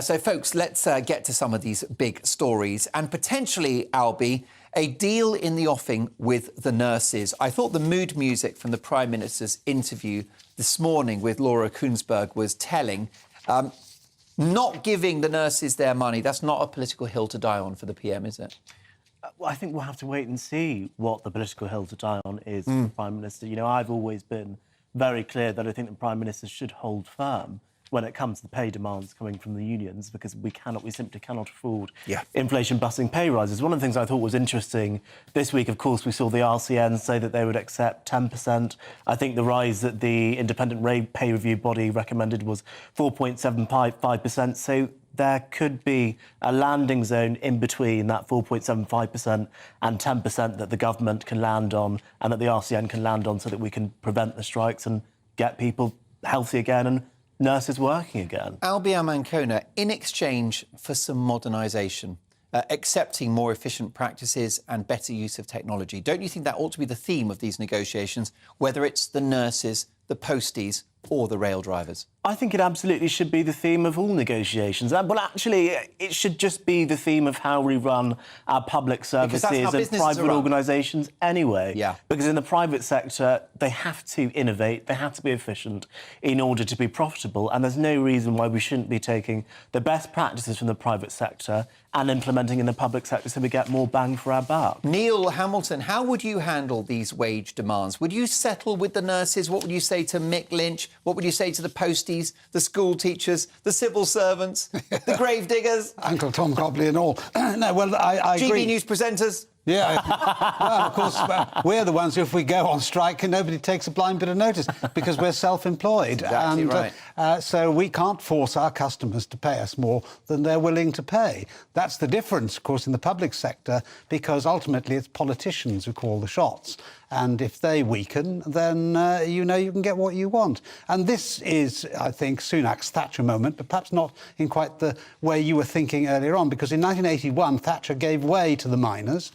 So, folks, let's get to some of these big stories. And potentially, Albi, a deal in the offing with the nurses. I thought the mood music from the Prime Minister's interview this morning with Laura Kuenssberg was telling. Not giving the nurses their money, that's not a political hill to die on for the PM, is it? Well, I think we'll have to wait and see what the political hill to die on is for the Prime Minister. You know, I've always been very clear that I think the Prime Minister should hold firm when it comes to the pay demands coming from the unions, because we simply cannot afford inflation-busting pay rises. One of the things I thought was interesting this week, of course, we saw the RCN say that they would accept 10%. I think the rise that the independent pay review body recommended was 4.75%. So there could be a landing zone in between that 4.75% and 10% that the government can land on and that the RCN can land on, so that we can prevent the strikes and get people healthy again and nurses working again. Albion Ancona, in exchange for some modernisation, accepting more efficient practices and better use of technology, don't you think that ought to be the theme of these negotiations, whether it's the nurses, the posties or the rail drivers? I think it absolutely should be the theme of all negotiations. Well, actually, it should just be the theme of how we run our public services and private organisations anyway. Yeah. Because in the private sector, they have to innovate, they have to be efficient in order to be profitable, and there's no reason why we shouldn't be taking the best practices from the private sector and implementing in the public sector so we get more bang for our buck. Neil Hamilton, how would you handle these wage demands? Would you settle with the nurses? What would you say to Mick Lynch? What would you say to the posties, the school teachers, the civil servants, the grave diggers? Uncle Tom Cobley and all. No, well, I agree. GB News presenters? Yeah. Well, of course, we're the ones who, if we go on strike, and nobody takes a blind bit of notice because we're self-employed. Exactly right. So we can't force our customers to pay us more than they're willing to pay. That's the difference, of course, in the public sector, because ultimately it's politicians who call the shots. And if they weaken, then you can get what you want. And this is, I think, Sunak's Thatcher moment, but perhaps not in quite the way you were thinking earlier on, because in 1981, Thatcher gave way to the miners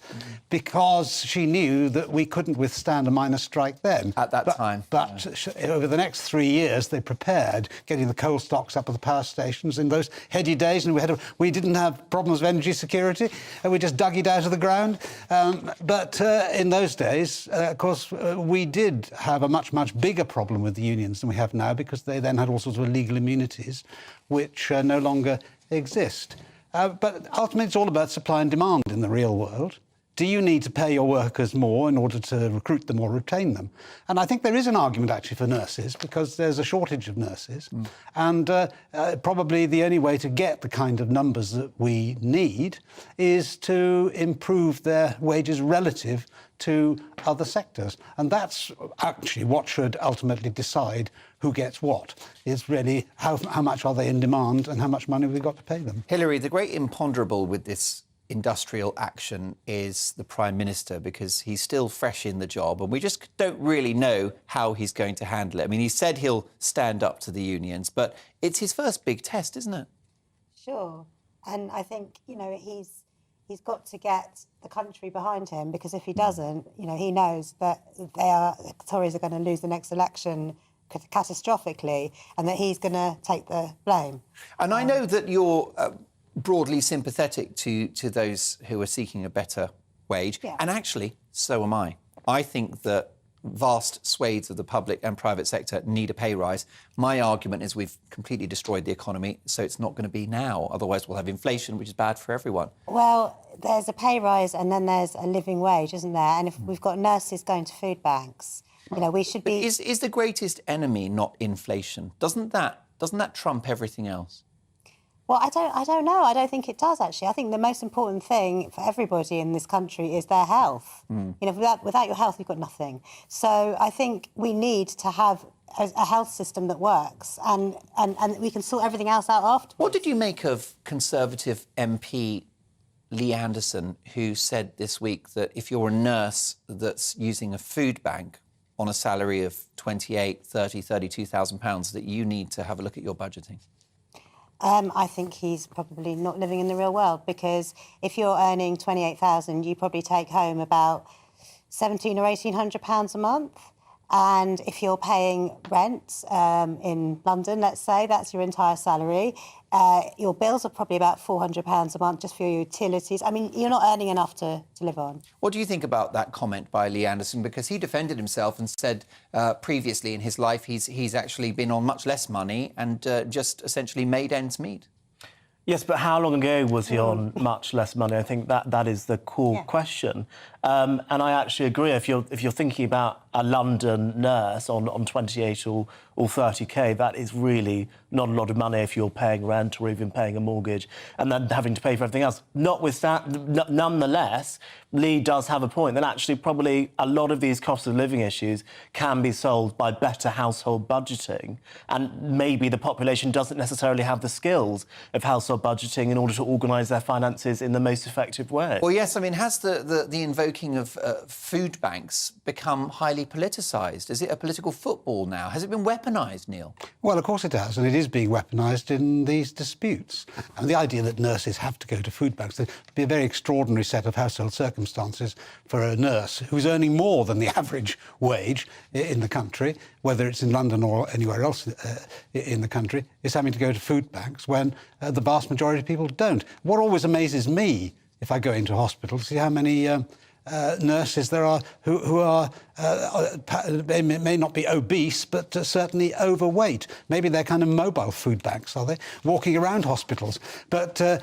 because she knew that we couldn't withstand a miners' strike then. At that time. But over the next 3 years, they prepared getting the coal stocks up at the power stations in those heady days, and we didn't have problems of energy security, and we just dug it out of the ground. But in those days, of course, we did have a much, much bigger problem with the unions than we have now, because they then had all sorts of legal immunities which no longer exist. But ultimately, it's all about supply and demand in the real world. Do you need to pay your workers more in order to recruit them or retain them? And I think there is an argument, actually, for nurses, because there's a shortage of nurses. And probably the only way to get the kind of numbers that we need is to improve their wages relative to other sectors. And that's actually what should ultimately decide who gets what, is really how much are they in demand and how much money we've got to pay them. Hilary, the great imponderable with this industrial action is the Prime Minister, because he's still fresh in the job and we just don't really know how he's going to handle it. I mean, he said he'll stand up to the unions, but it's his first big test, isn't it? Sure. And I think, he's got to get the country behind him, because if he doesn't, he knows that the Tories are going to lose the next election catastrophically, and that he's going to take the blame. And I know that you're broadly sympathetic to those who are seeking a better wage. Yeah. And actually, so am I. I think that vast swathes of the public and private sector need a pay rise. My argument is we've completely destroyed the economy, so it's not going to be now. Otherwise, we'll have inflation, which is bad for everyone. Well, there's a pay rise and then there's a living wage, isn't there? And if we've got nurses going to food banks, we should be... But is the greatest enemy not inflation? Doesn't that trump everything else? Well, I don't know. I don't think it does, actually. I think the most important thing for everybody in this country is their health. Without your health, you've got nothing. So I think we need to have a health system that works, and we can sort everything else out afterwards. What did you make of Conservative MP Lee Anderson, who said this week that if you're a nurse that's using a food bank on a salary of £28,000, £30,000, £32,000, that you need to have a look at your budgeting? I think he's probably not living in the real world, because if you're earning £28,000, you probably take home about £1,700 or £1,800 a month. And if you're paying rent in London, let's say, that's your entire salary. Your bills are probably about £400 a month just for your utilities. I mean, you're not earning enough to live on. What do you think about that comment by Lee Anderson? Because he defended himself and said previously in his life he's actually been on much less money and just essentially made ends meet. Yes, but how long ago was he on much less money? I think that is the core question. And I actually agree. If you're thinking about a London nurse on 28 or 30k, that is really not a lot of money if you're paying rent or even paying a mortgage and then having to pay for everything else. Nonetheless, Lee does have a point that actually probably a lot of these cost of living issues can be solved by better household budgeting, and maybe the population doesn't necessarily have the skills of household budgeting in order to organise their finances in the most effective way. Well, yes, I mean, has the invoking of food banks become highly politicised? Is it a political football now? Has it been weaponised, Neil? Well, of course it has, and it is being weaponised in these disputes. And the idea that nurses have to go to food banks, there'd be a very extraordinary set of household circumstances for a nurse who's earning more than the average wage in the country, whether it's in London or anywhere else in the country, is having to go to food banks when the vast majority of people don't. What always amazes me if I go into hospital to see how many nurses there are who are, they may not be obese, but certainly overweight. Maybe they're kind of mobile food banks, are they? Walking around hospitals. But that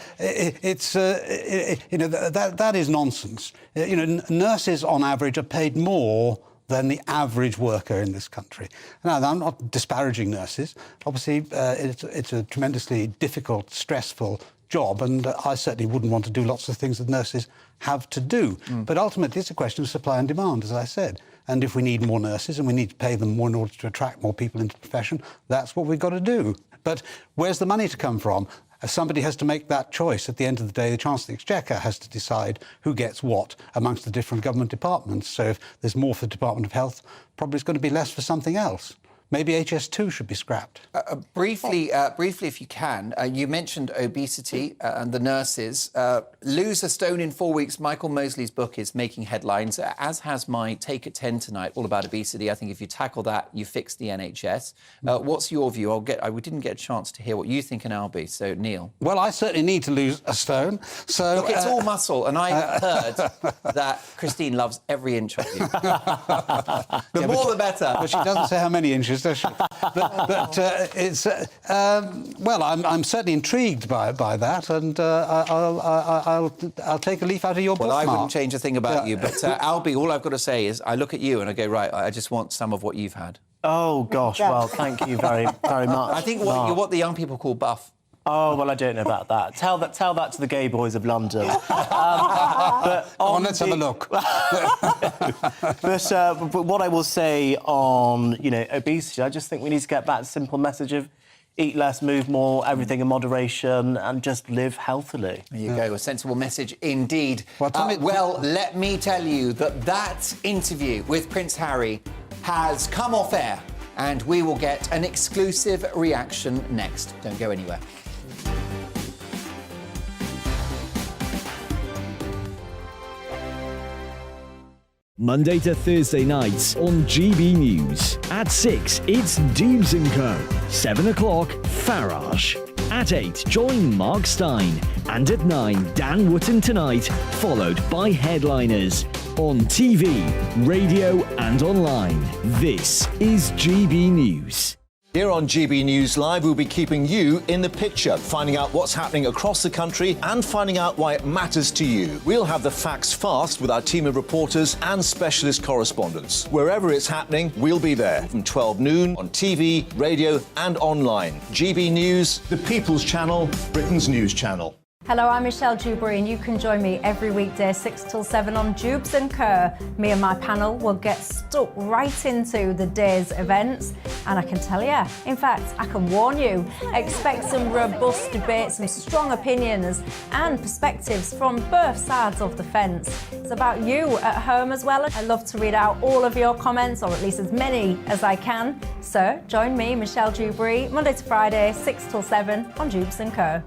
is nonsense. Nurses on average are paid more than the average worker in this country. Now, I'm not disparaging nurses. Obviously, it's a tremendously difficult, stressful job, and I certainly wouldn't want to do lots of things that nurses have to do. But ultimately, it's a question of supply and demand, as I said. And if we need more nurses and we need to pay them more in order to attract more people into the profession, that's what we've got to do. But where's the money to come from? Somebody has to make that choice. At the end of the day, the Chancellor of the Exchequer has to decide who gets what amongst the different government departments. So if there's more for the Department of Health, probably it's going to be less for something else. Maybe HS2 should be scrapped. Briefly, if you can, you mentioned obesity and the nurses. Lose a stone in 4 weeks. Michael Mosley's book is making headlines, as has my Take at 10 tonight, all about obesity. I think if you tackle that, you fix the NHS. What's your view? We didn't get a chance to hear what you think in Albie, so Neil. Well, I certainly need to lose a stone. So look, it's all muscle, and I heard that Christine loves every inch of you. The more, the better. But she doesn't say how many inches. Does she? It's well, I'm certainly intrigued by that, and I'll take a leaf out of your book. Well, I Mark. wouldn't change a thing about you, but Albie, all I've got to say is I look at you and I go, right, I just want some of what you've had. Oh gosh, well, thank you very much. I think you're what the young people call buff. Oh, well, I don't know about that. Tell that to the gay boys of London. Let's have a look. But what I will say on, obesity, I just think we need to get back to the simple message of eat less, move more, everything in moderation, and just live healthily. There you go, a sensible message indeed. Well, let me tell you that interview with Prince Harry has come off air, and we will get an exclusive reaction next. Don't go anywhere. Monday to Thursday nights on GB News. At 6, it's Dubes & Co. 7 o'clock, Farage. At 8, join Mark Stein. And at 9, Dan Wootton Tonight, followed by Headliners. On TV, radio and online. This is GB News. Here on GB News Live, we'll be keeping you in the picture, finding out what's happening across the country and finding out why it matters to you. We'll have the facts fast with our team of reporters and specialist correspondents. Wherever it's happening, we'll be there from 12 noon on TV, radio and online. GB News, the People's Channel, Britain's news channel. Hello, I'm Michelle Dewberry, and you can join me every weekday 6 till 7 on Dubes & Co. Me and my panel will get stuck right into the day's events, and I can tell you, in fact, I can warn you, expect some robust debates, some strong opinions and perspectives from both sides of the fence. It's about you at home as well. I love to read out all of your comments, or at least as many as I can. So join me, Michelle Dewberry, Monday to Friday, 6 till 7 on Dubes & Co.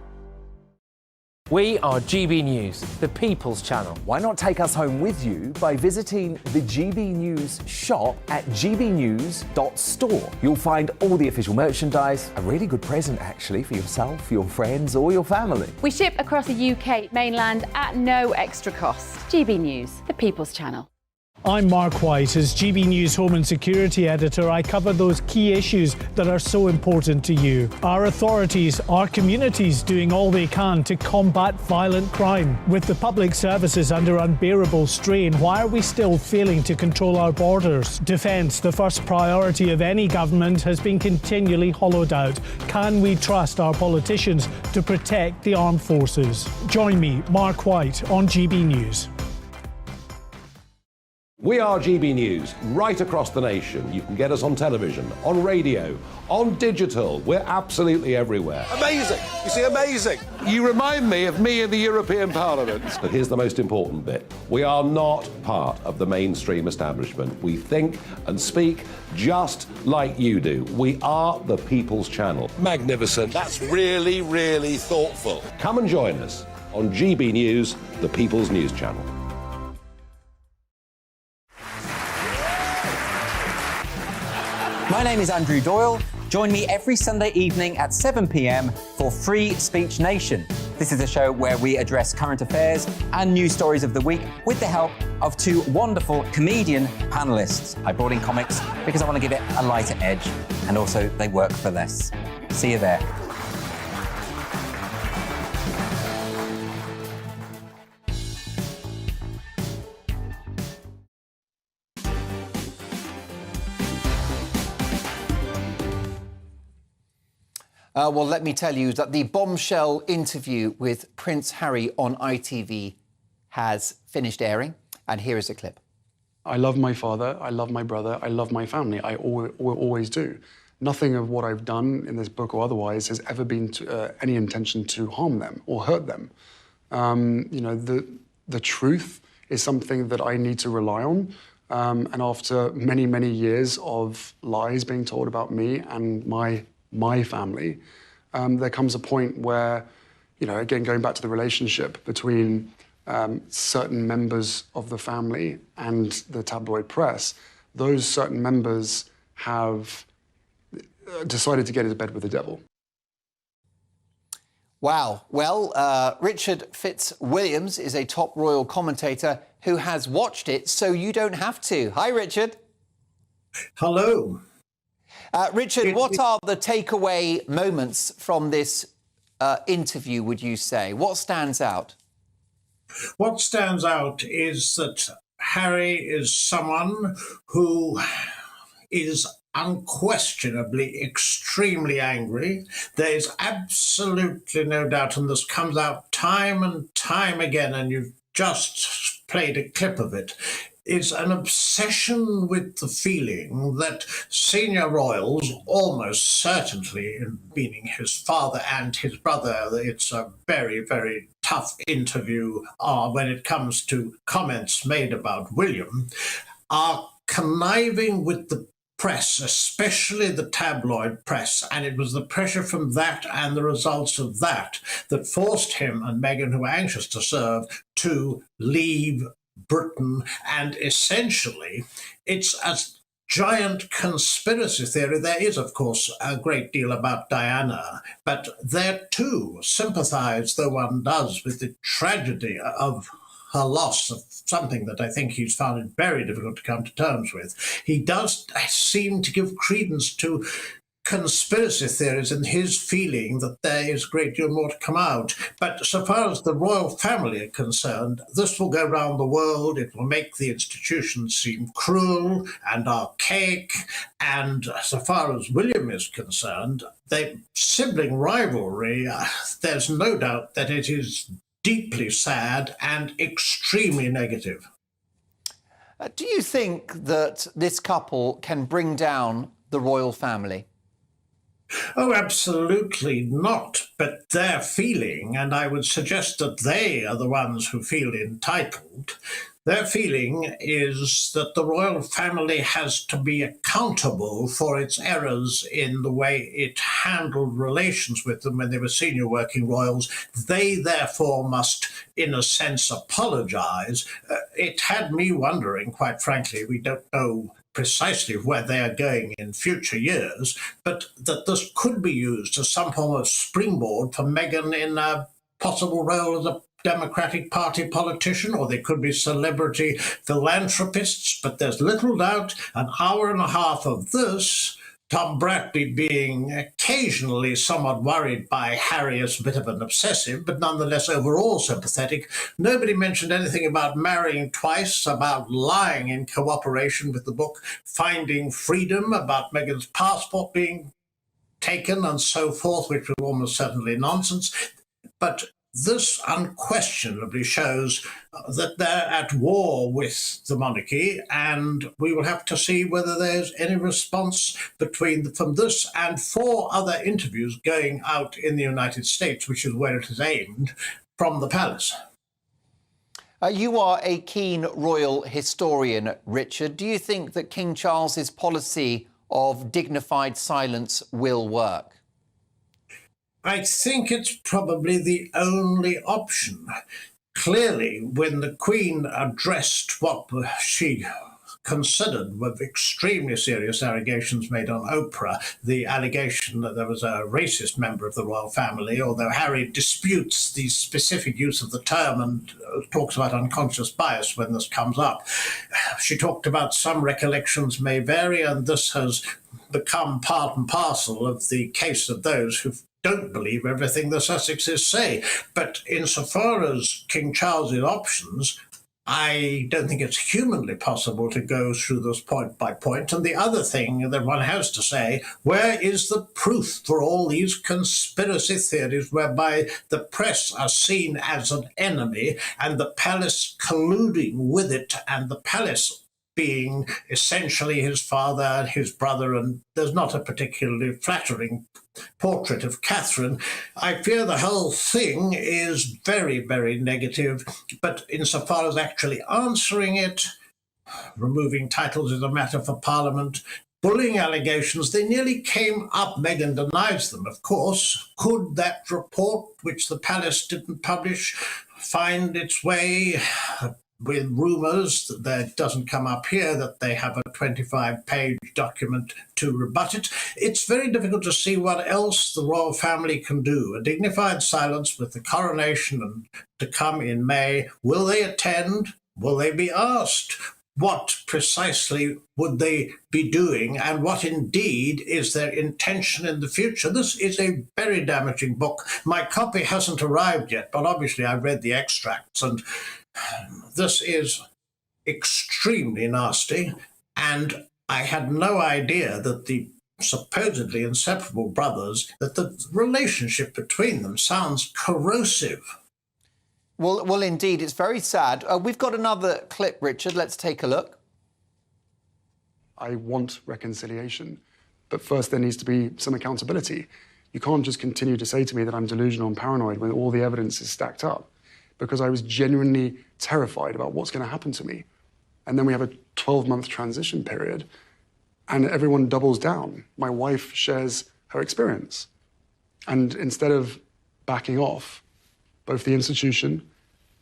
We are GB News, the People's Channel. Why not take us home with you by visiting the GB News shop at gbnews.store. You'll find all the official merchandise, a really good present actually for yourself, your friends or your family. We ship across the UK mainland at no extra cost. GB News, the People's Channel. I'm Mark White. As GB News Home and Security Editor, I cover those key issues that are so important to you. Our authorities, our communities doing all they can to combat violent crime. With the public services under unbearable strain, why are we still failing to control our borders? Defence, the first priority of any government, has been continually hollowed out. Can we trust our politicians to protect the armed forces? Join me, Mark White, on GB News. We are GB News, right across the nation. You can get us on television, on radio, on digital. We're absolutely everywhere. Amazing! You see, amazing! You remind me of me in the European Parliament. But here's the most important bit. We are not part of the mainstream establishment. We think and speak just like you do. We are the People's Channel. Magnificent. That's really, really thoughtful. Come and join us on GB News, the People's News Channel. My name is Andrew Doyle. Join me every Sunday evening at 7 p.m. for Free Speech Nation. This is a show where we address current affairs and news stories of the week with the help of two wonderful comedian panellists. I brought in comics because I want to give it a lighter edge, and also they work for less. See you there. Well, let me tell you that the bombshell interview with Prince Harry on ITV has finished airing, and here is a clip. I love my father, I love my brother, I love my family. I always do. Nothing of what I've done in this book or otherwise has ever been to, any intention to harm them or hurt them. You know, the truth is something that I need to rely on. And after many, many years of lies being told about me and my family, there comes a point where, you know, again, going back to the relationship between certain members of the family and the tabloid press, those certain members have decided to get into bed with the devil. Wow. Well, Richard Fitzwilliams is a top royal commentator who has watched it, so you don't have to. Hi, Richard. Hello. Richard, what are the takeaway moments from this interview, would you say? What stands out? What stands out is that Harry is someone who is unquestionably extremely angry. There is absolutely no doubt, and this comes out time and time again, and you've just played a clip of it, is an obsession with the feeling that senior royals, almost certainly, meaning his father and his brother, it's a very, very tough interview when it comes to comments made about William, are conniving with the press, especially the tabloid press, and it was the pressure from that and the results of that that forced him and Meghan, who were anxious to serve, to leave Britain. And essentially, it's a giant conspiracy theory. There is, of course, a great deal about Diana, but there too, sympathise though one does with the tragedy of her loss, of something that I think he's found it very difficult to come to terms with. He does seem to give credence to conspiracy theories and his feeling that there is a great deal more to come out. But so far as the royal family are concerned, this will go round the world. It will make the institutions seem cruel and archaic. And so far as William is concerned, the sibling rivalry, there's no doubt that it is deeply sad and extremely negative. Do you think that this couple can bring down the royal family? Oh, absolutely not. But their feeling, and I would suggest that they are the ones who feel entitled, their feeling is that the royal family has to be accountable for its errors in the way it handled relations with them when they were senior working royals. They, therefore, must, in a sense, apologise. It had me wondering, quite frankly, we don't know precisely where they are going in future years, but that this could be used as some form of springboard for Meghan in a possible role as a Democratic Party politician, or they could be celebrity philanthropists, but there's little doubt an hour and a half of this, Tom Bradby being occasionally somewhat worried by Harry as a bit of an obsessive, but nonetheless overall sympathetic. Nobody mentioned anything about marrying twice, about lying in cooperation with the book Finding Freedom, about Meghan's passport being taken and so forth, which was almost certainly nonsense. But this unquestionably shows that they're at war with the monarchy, and we will have to see whether there's any response from this and 4 other interviews going out in the United States, which is where it is aimed, from the palace. You are a keen royal historian, Richard. Do you think that King Charles's policy of dignified silence will work? I think it's probably the only option. Clearly, when the Queen addressed what she considered were extremely serious allegations made on Oprah, the allegation that there was a racist member of the royal family, although Harry disputes the specific use of the term and talks about unconscious bias when this comes up. She talked about some recollections may vary, and this has become part and parcel of the case of those who don't believe everything the Sussexes say. But insofar as King Charles's options, I don't think it's humanly possible to go through this point by point. And the other thing that one has to say, where is the proof for all these conspiracy theories whereby the press are seen as an enemy and the palace colluding with it, and the palace being essentially his father and his brother, and there's not a particularly flattering portrait of Catherine. I fear the whole thing is very, very negative, but insofar as actually answering it, removing titles is a matter for Parliament. Bullying allegations, they nearly came up. Meghan denies them, of course. Could that report, which the palace didn't publish, find its way with rumours that doesn't come up here, that they have a 25-page document to rebut it? It's very difficult to see what else the royal family can do. A dignified silence with the coronation and to come in May. Will they attend? Will they be asked? What precisely would they be doing, and what indeed is their intention in the future? This is a very damaging book. My copy hasn't arrived yet, but obviously I've read the extracts, and this is extremely nasty, and I had no idea that the supposedly inseparable brothers, that the relationship between them sounds corrosive. Well, indeed, it's very sad. We've got another clip, Richard. Let's take a look. I want reconciliation, but first there needs to be some accountability. You can't just continue to say to me that I'm delusional and paranoid when all the evidence is stacked up, because I was genuinely terrified about what's going to happen to me. And then we have a 12-month transition period, and everyone doubles down. My wife shares her experience. And instead of backing off, both the institution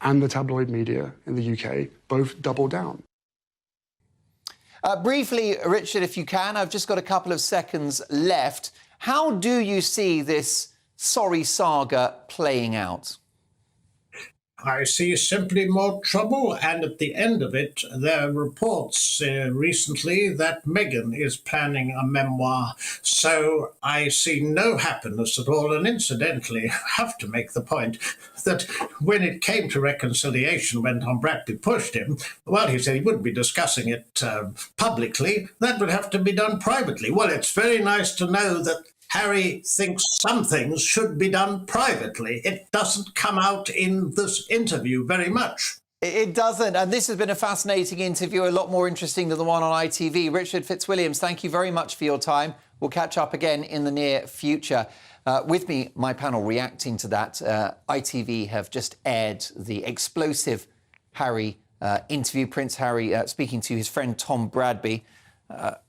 and the tabloid media in the UK both double down. Briefly, Richard, if you can, I've just got a couple of seconds left. How do you see this sorry saga playing out? I see simply more trouble, and at the end of it, there are reports recently that Meghan is planning a memoir. So I see no happiness at all, and incidentally, I have to make the point that when it came to reconciliation, when Tom Bradby pushed him, well, he said he wouldn't be discussing it publicly. That would have to be done privately. Well, it's very nice to know that Harry thinks some things should be done privately. It doesn't come out in this interview very much. It doesn't, and this has been a fascinating interview, a lot more interesting than the one on ITV. Richard Fitzwilliams, thank you very much for your time. We'll catch up again in the near future. With me, my panel reacting to that, ITV have just aired the explosive Harry interview, Prince Harry speaking to his friend Tom Bradby.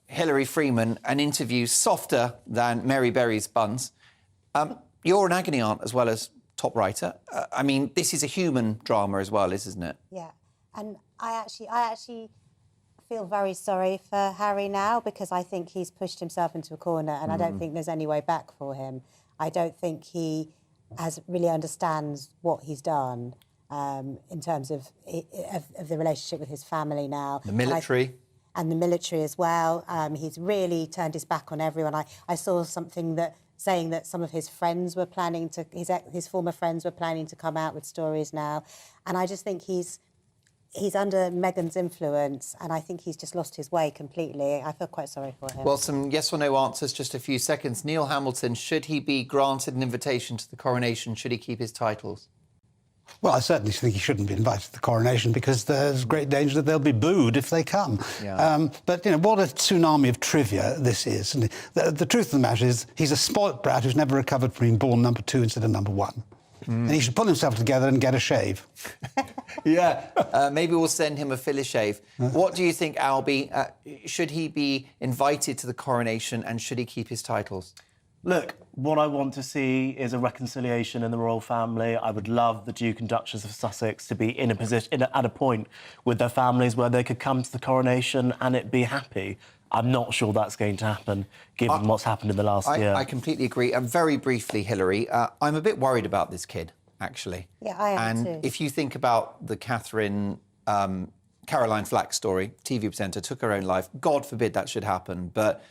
Hilary Freeman, an interview softer than Mary Berry's buns. You're an agony aunt as well as top writer. I mean, this is a human drama as well, isn't it? Yeah, and I actually feel very sorry for Harry now, because I think he's pushed himself into a corner, and I don't think there's any way back for him. I don't think he really understands what he's done. in terms of the relationship with his family now. The military. And the military as well. He's really turned his back on everyone. I saw something saying that some of his friends were planning to, his former friends were planning to come out with stories now. And I just think he's under Meghan's influence, and I think he's just lost his way completely. I feel quite sorry for him. Well, some yes or no answers, just a few seconds. Neil Hamilton, should he be granted an invitation to the coronation? Should he keep his titles? Well, I certainly think he shouldn't be invited to the coronation because there's great danger that they'll be booed if they come. Yeah. But, you know, what a tsunami of trivia this is. And the truth of the matter is he's a spoilt brat who's never recovered from being born number 2 instead of number 1. And he should pull himself together and get a shave. Yeah. Maybe we'll send him a Philly shave. What do you think, Albie? Should he be invited to the coronation and should he keep his titles? Look, what I want to see is a reconciliation in the royal family. I would love the Duke and Duchess of Sussex to be in a position, at a point with their families where they could come to the coronation and it be happy. I'm not sure that's going to happen, given what's happened in the last year. I completely agree. And very briefly, Hilary, I'm a bit worried about this kid, actually. Yeah, I am too. And if you think about the Caroline Flack story, TV presenter, took her own life. God forbid that should happen. But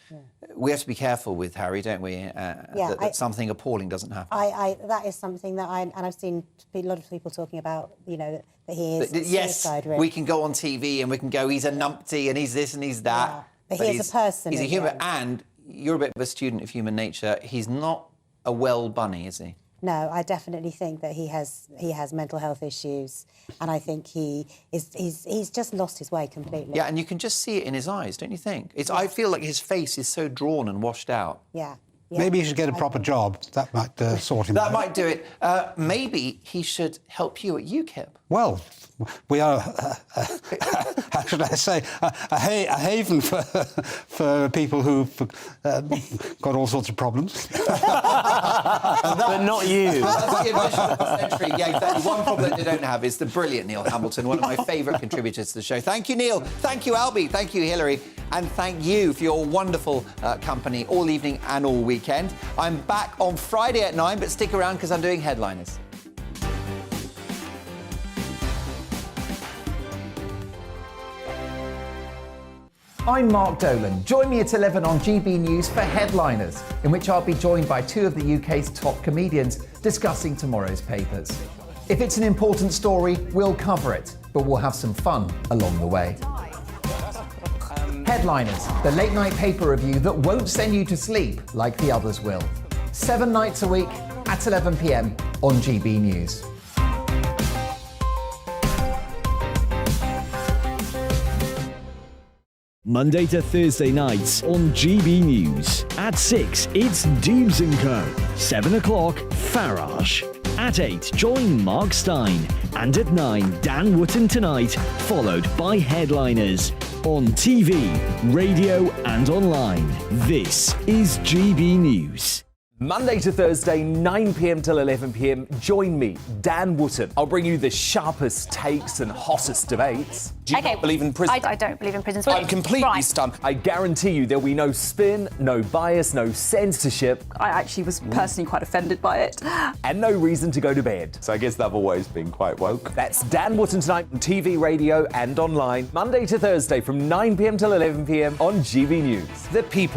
we have to be careful with Harry, don't we? That something appalling doesn't happen. That is something that I've seen a lot of people talking about, you know, that he is suicide risk. We can go on TV and we can go, he's a numpty and he's this and he's that. Yeah. But he is a person. He's a human. And you're a bit of a student of human nature. He's not a well bunny, is he? No, I definitely think that he has mental health issues, and I think he's just lost his way completely. Yeah, and you can just see it in his eyes, don't you think? I feel like his face is so drawn and washed out. Yeah. Maybe he should get a proper job. That might sort him out. That might do it. Maybe he should help you at UKIP. Well, we are, how should I say, a haven for people who've got all sorts of problems. But not you. That's the ambition of the century. Yeah, exactly. One problem they don't have is the brilliant Neil Hamilton, one of my favourite contributors to the show. Thank you, Neil. Thank you, Albie. Thank you, Hilary. And thank you for your wonderful company all evening and all weekend. I'm back on Friday at 9, but stick around because I'm doing Headliners. I'm Mark Dolan. Join me at 11 on GB News for Headliners, in which I'll be joined by 2 of the UK's top comedians discussing tomorrow's papers. If it's an important story, we'll cover it, but we'll have some fun along the way. Headliners, the late-night paper review that won't send you to sleep like the others will. 7 nights a week at 11 p.m. on GB News. Monday to Thursday nights on GB News. At 6, it's Dubes & Co. 7 o'clock, Farage. At 8, join Mark Stein. And at 9, Dan Wootton Tonight, followed by Headliners. On TV, radio and online. This is GB News. Monday to Thursday, 9 p.m. till 11 p.m. Join me, Dan Wootton. I'll bring you the sharpest takes and hottest debates. Do you not believe in prison? I don't believe in prison. I'm completely stunned. I guarantee you there'll be no spin, no bias, no censorship. I actually was personally quite offended by it. And no reason to go to bed. So I guess they've always been quite woke. That's Dan Wootton Tonight on TV, radio and online. Monday to Thursday from 9 p.m. till 11 p.m. on GB News. The People